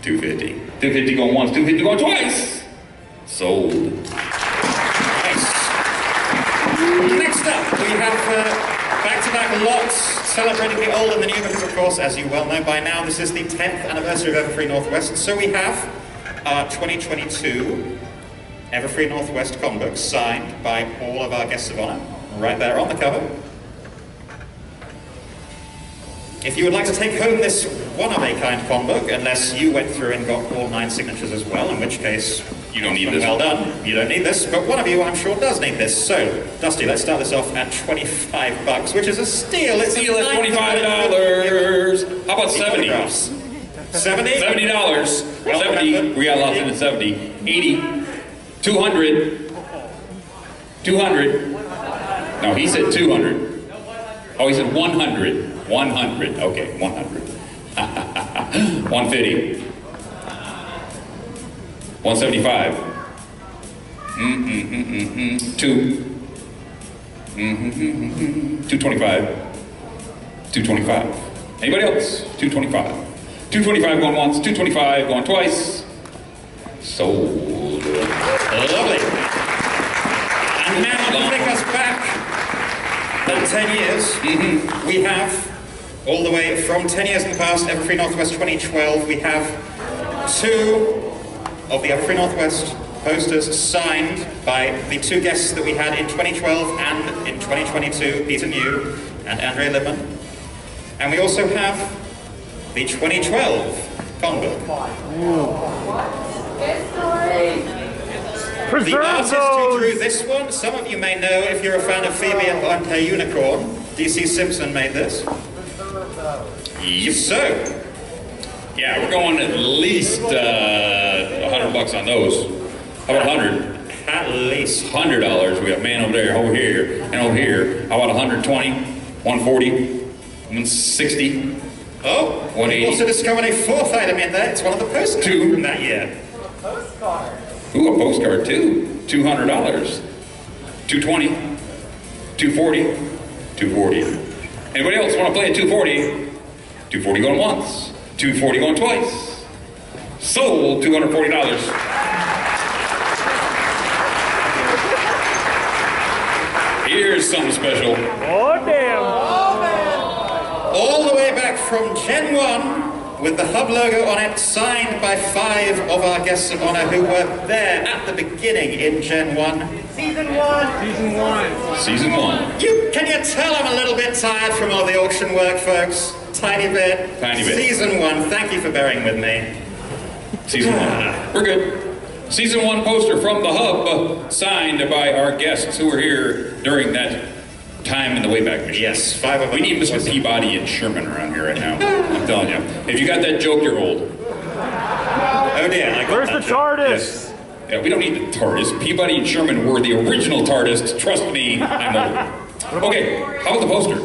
250. 250 going once, 250 going twice. Sold. Nice. Next up, we have back-to-back lots celebrating the old and the new, because of course, as you well know by now, this is the 10th anniversary of Everfree Northwest. So we have our 2022 Everfree Northwest comic book signed by all of our guests of honor, right there on the cover. If you would like to take home this one-of-a-kind con book, unless you went through and got all 9 signatures as well, in which case, you don't need this. Well done. You don't need this, but one of you, I'm sure, does need this. So, Dusty, let's start this off at 25 bucks, which is a steal. It's Steal at $25. How about 70? 70? $70. Well, 70. We got lost in at 70. 80. 200. 200. No, he said 200. Oh, he said 100. 100. Okay, 100. 150. 175. 2. 225. 225. Anybody else? 225. 225 going once, 225 going twice. Sold. Lovely. And now to take us back about 10 years, we have, all the way from 10 years in the past, Everfree Northwest 2012, we have 2 of the Everfree Northwest posters signed by the 2 guests that we had in 2012 and in 2022, Peter New and Andrea Lippman. And we also have the 2012 con book. The artist who drew this one, some of you may know if you're a fan of Phoebe and her unicorn. DC Simpson made this. Yep. So, yeah, we're going at least $100 on those. How about 100? at least $100. We have man over there, over here, and over here. How about 120, 140, 160? Oh, 180. we also discovered a 4th item in there. It's one of the postcards 2 from that year. Postcard. Ooh, a postcard too. $200. 220, 240, 240. Anybody else want to play at 240? 240 going once, 240 going twice. Sold $240. Here's something special. Oh, damn. All the way back from Gen 1, with the hub logo on it, signed by 5 of our guests of honor who were there at the beginning in Gen 1. Season 1. Season 1. Season 1. Can you tell I'm a little bit tired from all the auction work, folks? Tiny bit. Tiny bit. Season 1, thank you for bearing with me. Season 1. We're good. Season 1 poster from the hub, signed by our guests who were here during that time in the Wayback Machine. Yes, 5 of them. We need Mr. Peabody and Sherman around here right now. I'm telling you. If you got that joke, you're old. Oh dear, I got Where's that the joke. TARDIS? Yes. Yeah, we don't need the TARDIS. Peabody and Sherman were the original TARDIS. Trust me, I'm old. Okay, how about the poster?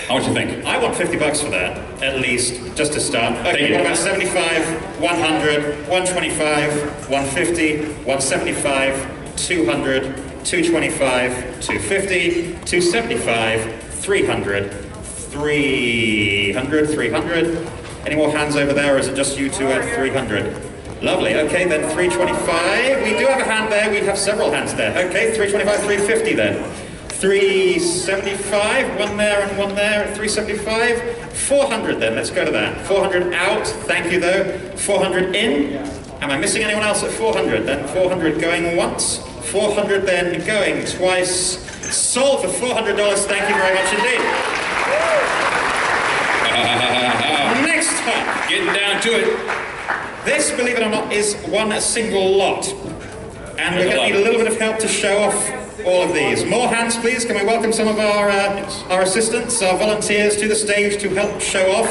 How much you think? I want $50 for that, at least, just to start. Thank Okay, you. what about 75, 100, 125, 150, 175, 200, 225, 250, 275, 300, 300, 300. Any more hands over there, or is it just you 2 at 300? Lovely, okay, then 325. We do have a hand there, we have several hands there. Okay, 325, 350 then. 375, one there and one there at 375. 400 then, let's go to that. 400 out, thank you though. 400 in. Am I missing anyone else at 400? Then 400 going once. 400 then going twice. Sold for $400, thank you very much indeed. Next up, Getting down to it. this, believe it or not, is one single lot. And we're going to need a little bit of help to show off all of these. More hands, please. Can we welcome some of our assistants, our volunteers to the stage to help show off?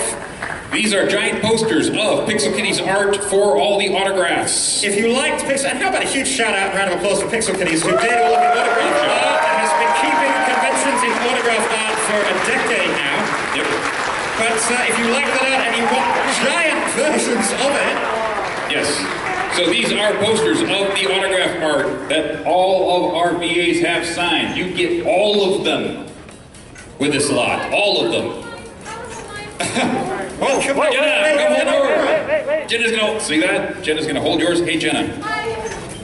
These are giant posters of Pixel Kitties art for all the autographs. If you liked Pixel, and how about a huge shout out and round of applause for Pixel Kitties, who did all of the autograph art and has been keeping conventions in autograph art for a decade now. Yep. But if you like that art and you want giant versions of it, Yes. So these are posters of the autograph art that all of our VAs have signed. You get all of them with this lot. All of them. well, come on, Jenna, come on over. Wait. Jenna's gonna, see that? Jenna's gonna hold yours. Hey, Jenna.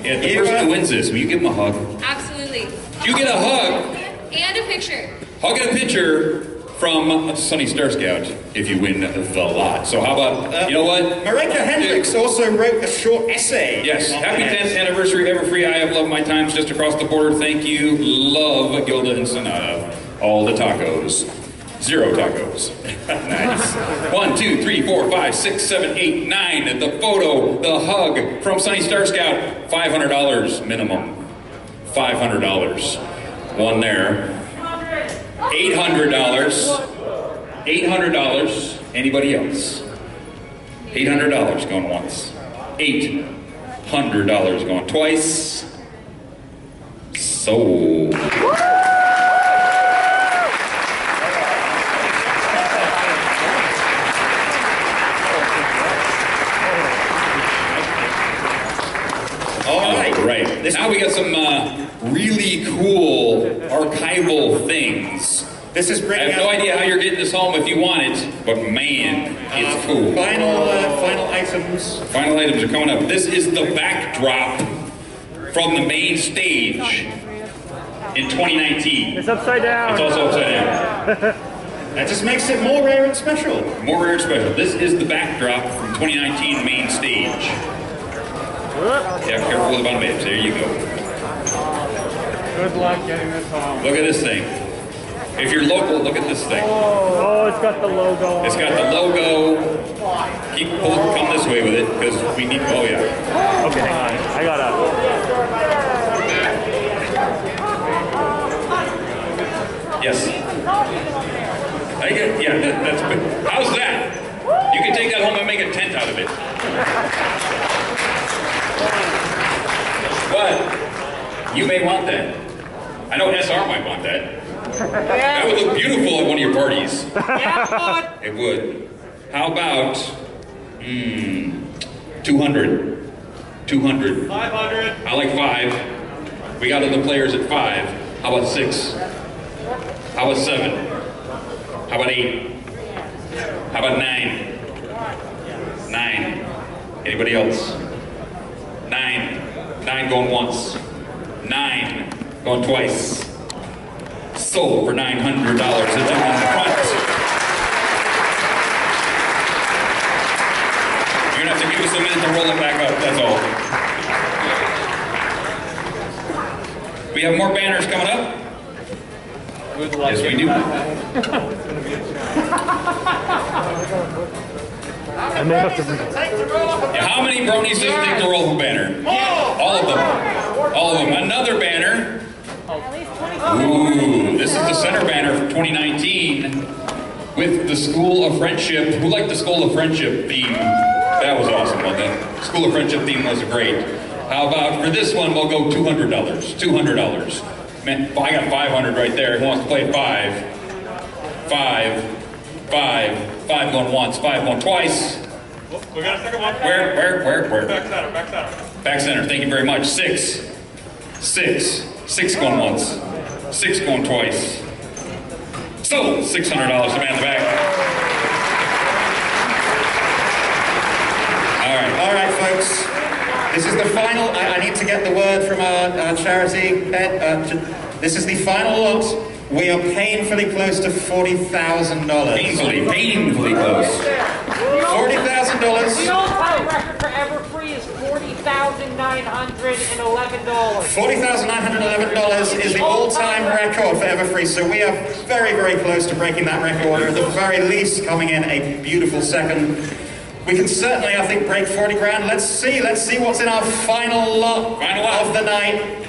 Yeah, the person who wins this, will you give him a hug? Absolutely. You get a hug. And a picture. I'll get a picture from Sunny Star Scout if you win the lot. So how about, you know what? Marika Hendricks also wrote a short essay. Yes, on happy it. 10th anniversary, Everfree. I have loved my times just across the border. Thank you. Love Gilda and Sonata. All the tacos. 0 tacos. Nice. 1, 2, 3, 4, 5, 6, 7, 8, 9. The photo, the hug from Sunny Star Scout. $500 minimum. $500. One there. $800. $800. Anybody else? $800 going once. $800 going twice. Sold. Right. Now we got some really cool archival things. This is I have no idea how you're getting this home if you want it, but man, it's cool. Final items. Final items are coming up. This is the backdrop from the main stage in 2019. It's upside down. It's also upside down. That just makes it more rare and special. More rare and special. This is the backdrop from 2019 main stage. Yeah, careful with the bottom edge. There you go. Good luck getting this home. Look at this thing. If you're local, look at this thing. Oh, it's got the logo on it. It's got the logo. Keep pulling, come this way with it, because we need, oh yeah. Okay, hang on. I got up. Yes. I get, yeah, that's good. How's that? You can take that home and make a tent out of it. What? You may want that. I know SR might want that. That would look beautiful at one of your parties. Yeah, it would. How about 200? 200. 500. I like 5. We got other players at 5. How about 6? How about 7? How about 8? How about 9? 9. Anybody else? 9. 9 going once. 9 going twice. Sold for $900. The gentleman in the front. You're gonna have to give us a minute to roll it back up, that's all. We have more banners coming up. Good luck. Yes, we do. I may have to... How many bronies does it take to roll a banner? All of them. All of them. Another banner. Ooh, this is the center banner for 2019 with the School of Friendship. Who liked the School of Friendship theme? That was awesome. Well, the School of Friendship theme was great. How about for this one, we'll go $200. $200. Man, I got 500 right there. Who wants to play 5? 5. 5. 5 going once, 5 going twice. We got a second one. Where? Back center. Back center, thank you very much. 6. 6. 6 going once. 6 going twice. So, $600 to man in the back. All right, folks. This is the final. I need to get the word from our charity head. This is the final lot. We are painfully close to $40,000. Painfully close. $40,000. The all-time record for Everfree is $40,911. $40,911 is the all-time record for Everfree, so we are very, very close to breaking that record, or at the very least coming in a beautiful second. We can certainly, I think, break 40 grand. Let's see what's in our final lot of the night.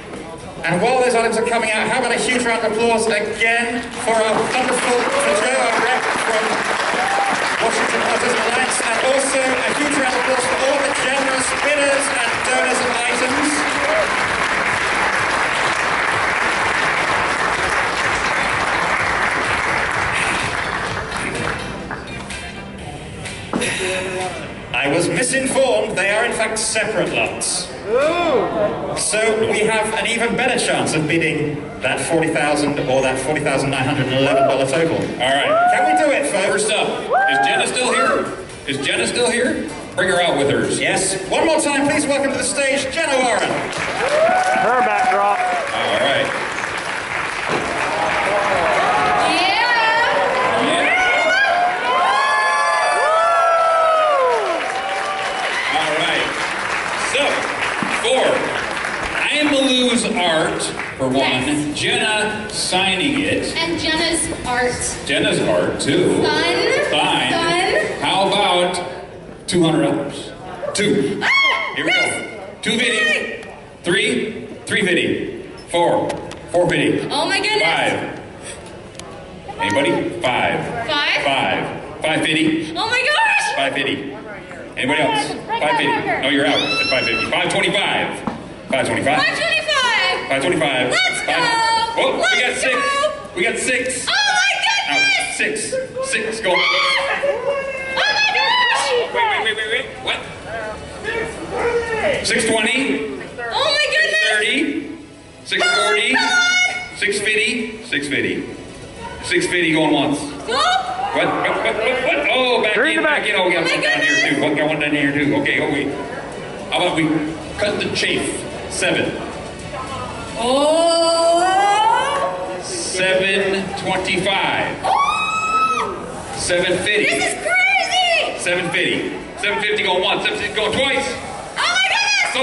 And while those items are coming out, how about a huge round of applause again for our wonderful Joe, our rep from Washington Autism Alliance, and also a huge round of applause for all the generous bidders and donors of items. I was misinformed. They are in fact separate lots. So we have an even better chance of bidding that $40,000 or that $40,911 total. All right. Can we do it, folks? First up, is Jenna still here? Is Jenna still here? Bring her out with hers. Yes. One more time, please welcome to the stage, Jenna Warren. Her backdrop. All right. Art for for one. Yes. Jenna signing it. And Jenna's art. Jenna's art too. Fun. Fine. Fun. How about $200? Two. Ah, Here we go. $250. Three. $350. $4. $450. Oh my goodness. $5. Anybody? $5. $5. $550. Oh my gosh. $550. Anybody else? $550. No, you're out at $550. $525. $525. $525. Let's go. Oh, we got Let's six. go. We got six. Oh my goodness. Out. Six. Go. Oh my gosh. Wait. What? 620. Oh my goodness. 630. 640. 650. 650 going once. Go. What? Oh, back in. Oh, we got one down here too. Got one down here too. Okay. How about we cut the chafe? 7. Oh. 725. Oh. 750. This is crazy. 750. 750 going once. 750 going twice. Oh my goodness. So.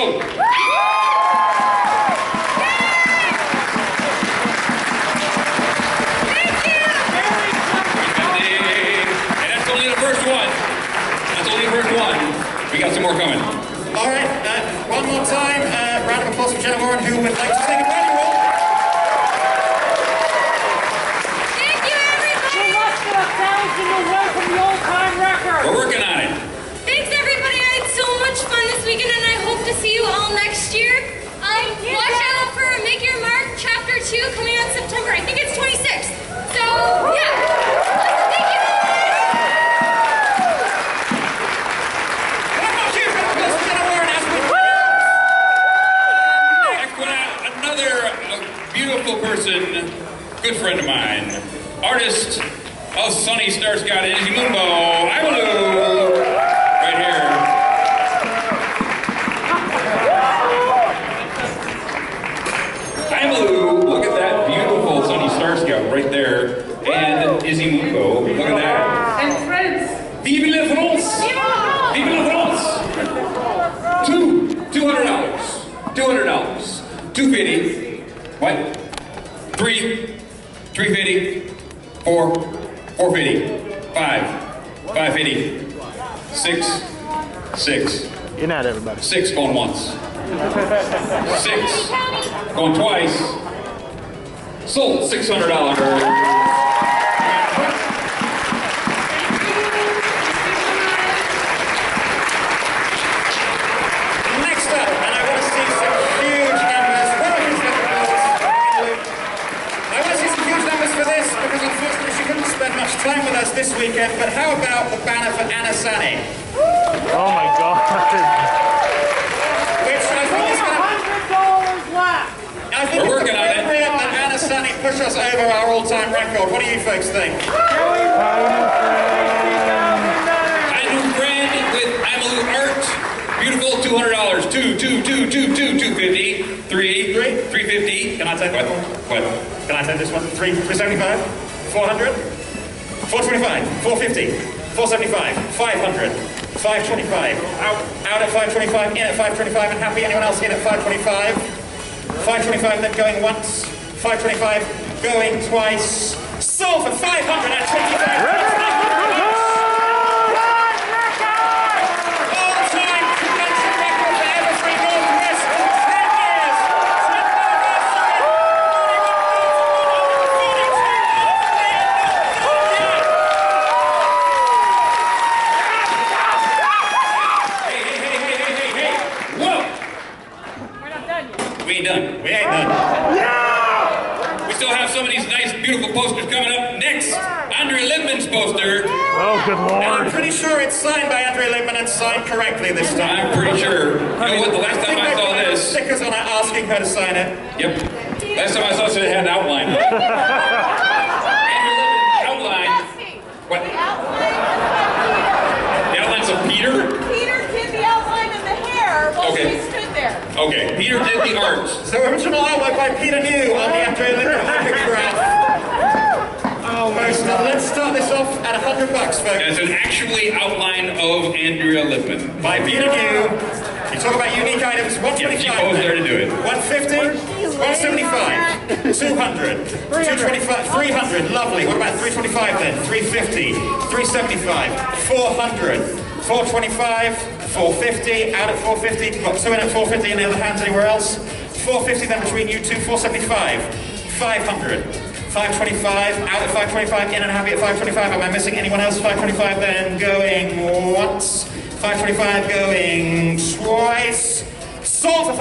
We got some more coming. All right, one more time, round of applause for Jenna Warren, who would like to sing a brand roll. Thank you, everybody. We're less than 1,000 away from the all-time record. We're working on it. Thanks, everybody. I had so much fun this weekend, and I hope to see you all next year. Watch out for Make Your Mark Chapter 2 coming out September. I think it's 26th. So, yeah. Thank you. Beautiful person, good friend of mine, artist of Sunny Star Scout and Izzy Mumbo, Imalu, right here. Imalu, look at that beautiful Sunny Star Scout right there, and Izzy Mumbo, look at that. And friends. Vive la France! Vive la France! $200. $250. What? 3. 350. 4. 450. 5. 550. 6. You're not everybody. 6 going once. 6 going twice. Sold $600. Time with us this weekend, but how about the banner for Anna Sani? Oh my God. Which I think is going $100 left. I think we're working on it. That Anna Sani push us over our all-time record. What do you folks think? I new friend with Imalu art. Beautiful $200. 250. 350. Can I take that one? What? Can I take this one? 375? 400? 425, 450, 475, 500, 525, out at 525, in at 525, and happy. Anyone else in at 525? 525, then going once, 525, going twice, sold for 525. All-time convention record for Everfree Northwest in 10 years. We ain't done. We ain't done. We still have some of these nice, beautiful posters coming up. Next, Andrea Lipman's poster. Oh, good And I'm Lord. pretty sure it's signed by Andrea Lipman and signed correctly this time. I'm pretty sure. You know what? The last time I saw this. Stickers on it asking her to sign it. Yep. Last time I saw this, it had an outline. Andrea Lipman outline. What? The outlines of Peter? Peter did the outline of the hair while Okay. she stood there. Okay, Peter did the art. So original artwork by Peter New on the Andrea Lipman autograph. Poster. Let's start this off at $100, folks. That's an actually outline of Andrea Lipman. By Peter New, You talk about unique items, 125. Yeah, she posed there to do it. 150, 175, 200, 225, 300, lovely. What about 325 then? 350, 375, 400, 425, 450, out at 450, got two in at 450 in the other hands anywhere else. 450 then between you two, 475, 500, 525, out at 525, in and happy at 525. Am I missing anyone else? 525 then going once, 525 going twice. Sold for $525.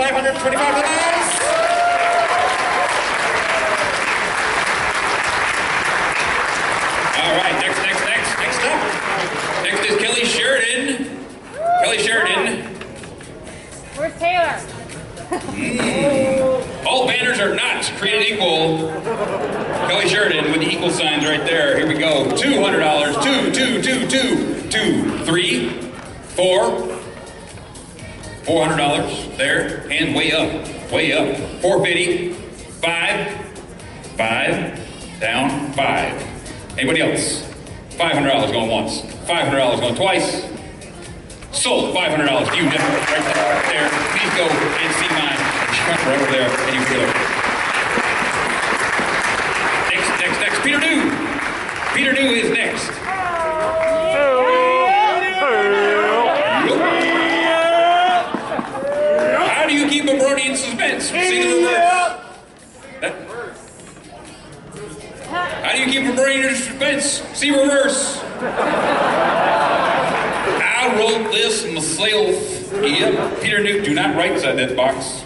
All right, next up. Next is Kelly Sheridan. Kelly Sheridan. Where's Taylor? All banners are not created equal. Kelly Sheridan with the equal signs right there. Here we go. $200. Two, 3, 4. $400 there, and way up. 450, 5, down, 5. Anybody else? $500 going once. $500 going twice. Sold $500. You never right there. Please go and see mine. Right over there, and you feel it. Next. Peter New. Peter New is next. How do you keep a Brody in suspense? See the reverse. How do you keep a Brody in suspense? See reverse. I wrote this myself. Yep, Peter New, do not write inside that box.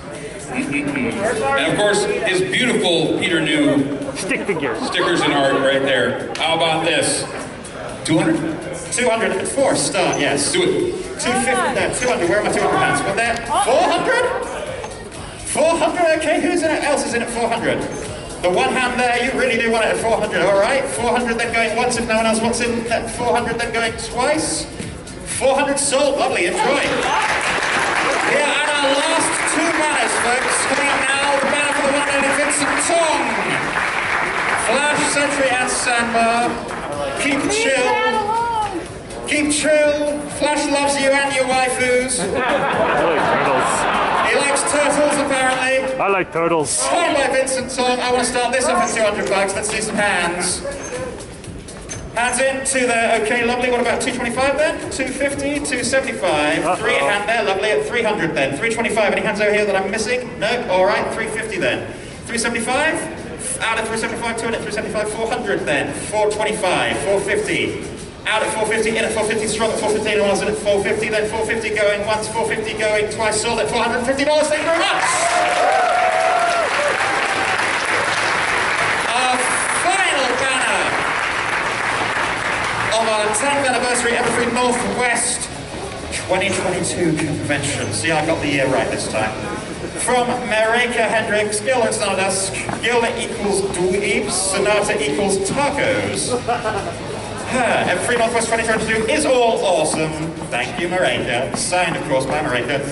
And of course, his beautiful Peter New Stick figures. Stickers and art right there. How about this? 200? 200, 4 star, yes. Do it. 250, no, 200, where are my 200 pounds? What there? 400? 400, okay, who's in it? Else is in at 400? The one hand there, you really do want it at 400, all right? 400 then going once if no one else wants in at 400 then going twice. 400 sold, lovely, enjoy. Here are our last 2 banners, folks. Coming up now, the banner for the one and only Vincent Tong. Flash, Sentry, and Sandbar. Keep chill. Keep chill. Flash loves you and your waifus. I like turtles. He likes turtles, apparently. I like turtles. Signed by Vincent Tong. I want to start this off at $200. Let's see some hands. Hands in to the, okay, lovely. What about 225 then? 250, 275. 3 hand there, lovely. At 300 then. 325. Any hands over here that I'm missing? No? All right, 350 then. 375? Out at 375, 2 in at 375, 400 then. 425, 450. Out at 450, in at 450, strong at 450, anyone else in at 450, then 450 going once, 450 going twice, sold at $450. Thank you very much! Our final banner of our 10th anniversary Everfree Northwest 2022 convention. See, I got the year right this time. From Marika Hendricks, Gilda Stardust, Gilda equals dweebs, Sonata equals tacos. Everfree Northwest 2022 is all awesome. Thank you, Marika. Signed, of course, by Marika.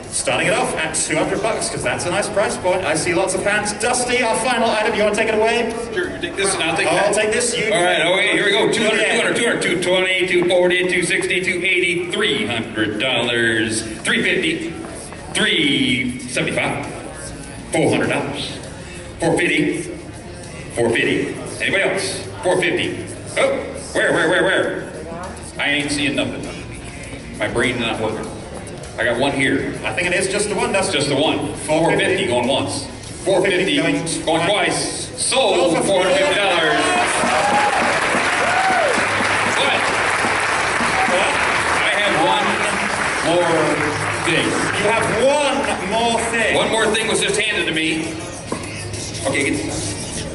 Starting it off at $200, because that's a nice price point. I see lots of hands. Dusty, our final item. You want to take it away? Sure, you take this and I'll take that. I'll take this. You. All right, okay, here we go. 200, 220, 240, 260, 280, $300, 350, 375, $400, 450, 450. Anybody else? 450. Oh, where? I ain't seeing nothing. My brain's not working. I got one here. I think it is just the one, Dusty. Just the one. 450 going once. 450 going twice. Sold for $450. But I have one more thing. You have one more thing. One more thing was just handed to me. Okay,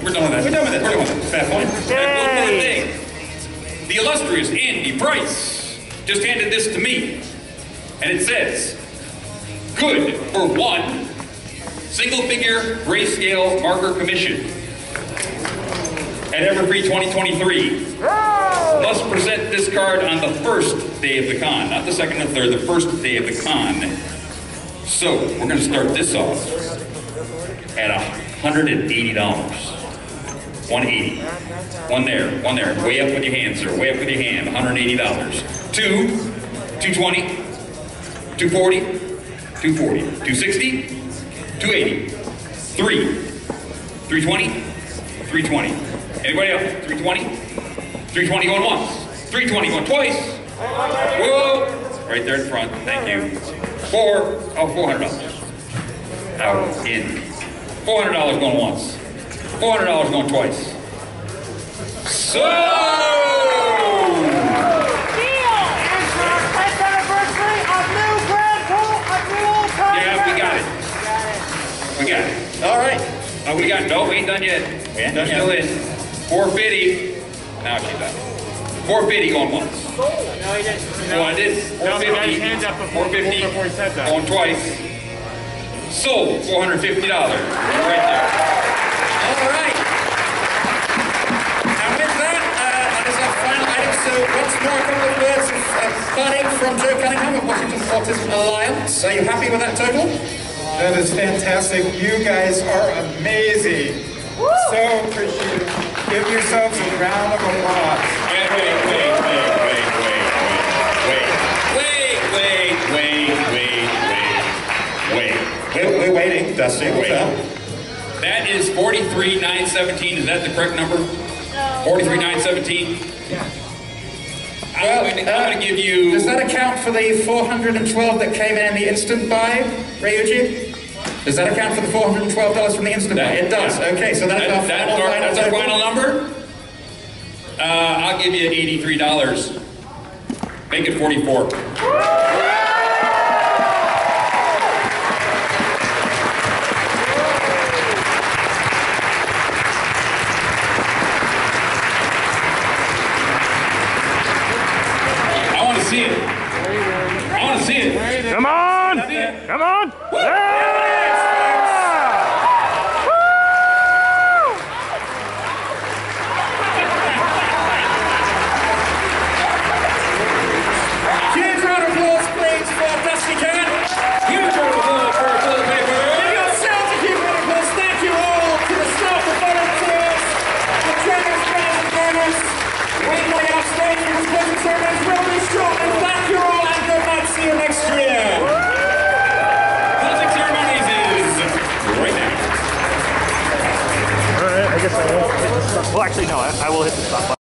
we're done with that. We're done with it. We're done with it. Fair point. I have one more thing. The illustrious Andy Price just handed this to me. And it says, good for one single figure grayscale marker commission at Everfree 2023. Must present this card on the first day of the con, not the second and third, the first day of the con. So we're going to start this off at $180. 180. One there. Way up with your hand, sir. Way up with your hand. $180. 220. 240, 240, 260, 280, 3, 320, 320. Anybody else? 320, 320 going once, 320 going twice. Whoa! Right there in front. Thank you. $400. Out, in. $400 going once. $400 going twice. So! Yeah, we got it. We got it. All right. Oh, we got, no, we ain't done yet. We ain't done yet. Still in. 450. Now she's done. 450 going once. No, he didn't. No, I did. 450. Hands up before 450. he said that. Going twice. Sold. $450. Right there. All right. And with that, that is our final item. So once more, a couple of words of budding from Joe Cunningham of Washington Autism Alliance. Are you happy with that total? That is fantastic. You guys are amazing. So appreciate it. Give yourselves a round of applause. Wait. We're waiting, Dusty. What's that? That is 43,917. Is that the correct number? No. 43,917? Yeah. I'm going to give you... Does that account for the 412 that came in the instant buy, Ryuji? Does that account for the $412 from the instant buy? It does. Yeah. Okay, so that's our final number. I'll give you $83. Make it 44. I want to see it. I want to see it. Come on! Come on! Yeah! Huge round of applause, please, for Dusty Cat. Huge round of applause for toilet paper. Give yourselves a huge round of applause. Thank you all to the staff, the volunteers, the trainers, trainers, and trainers. Waiting for you upstage for this closing ceremony will be short. And thank you all, and good night. See you next year. Closing ceremonies is right now. Alright, I guess I will hit the stop. Well, actually, no, I will hit the stop button.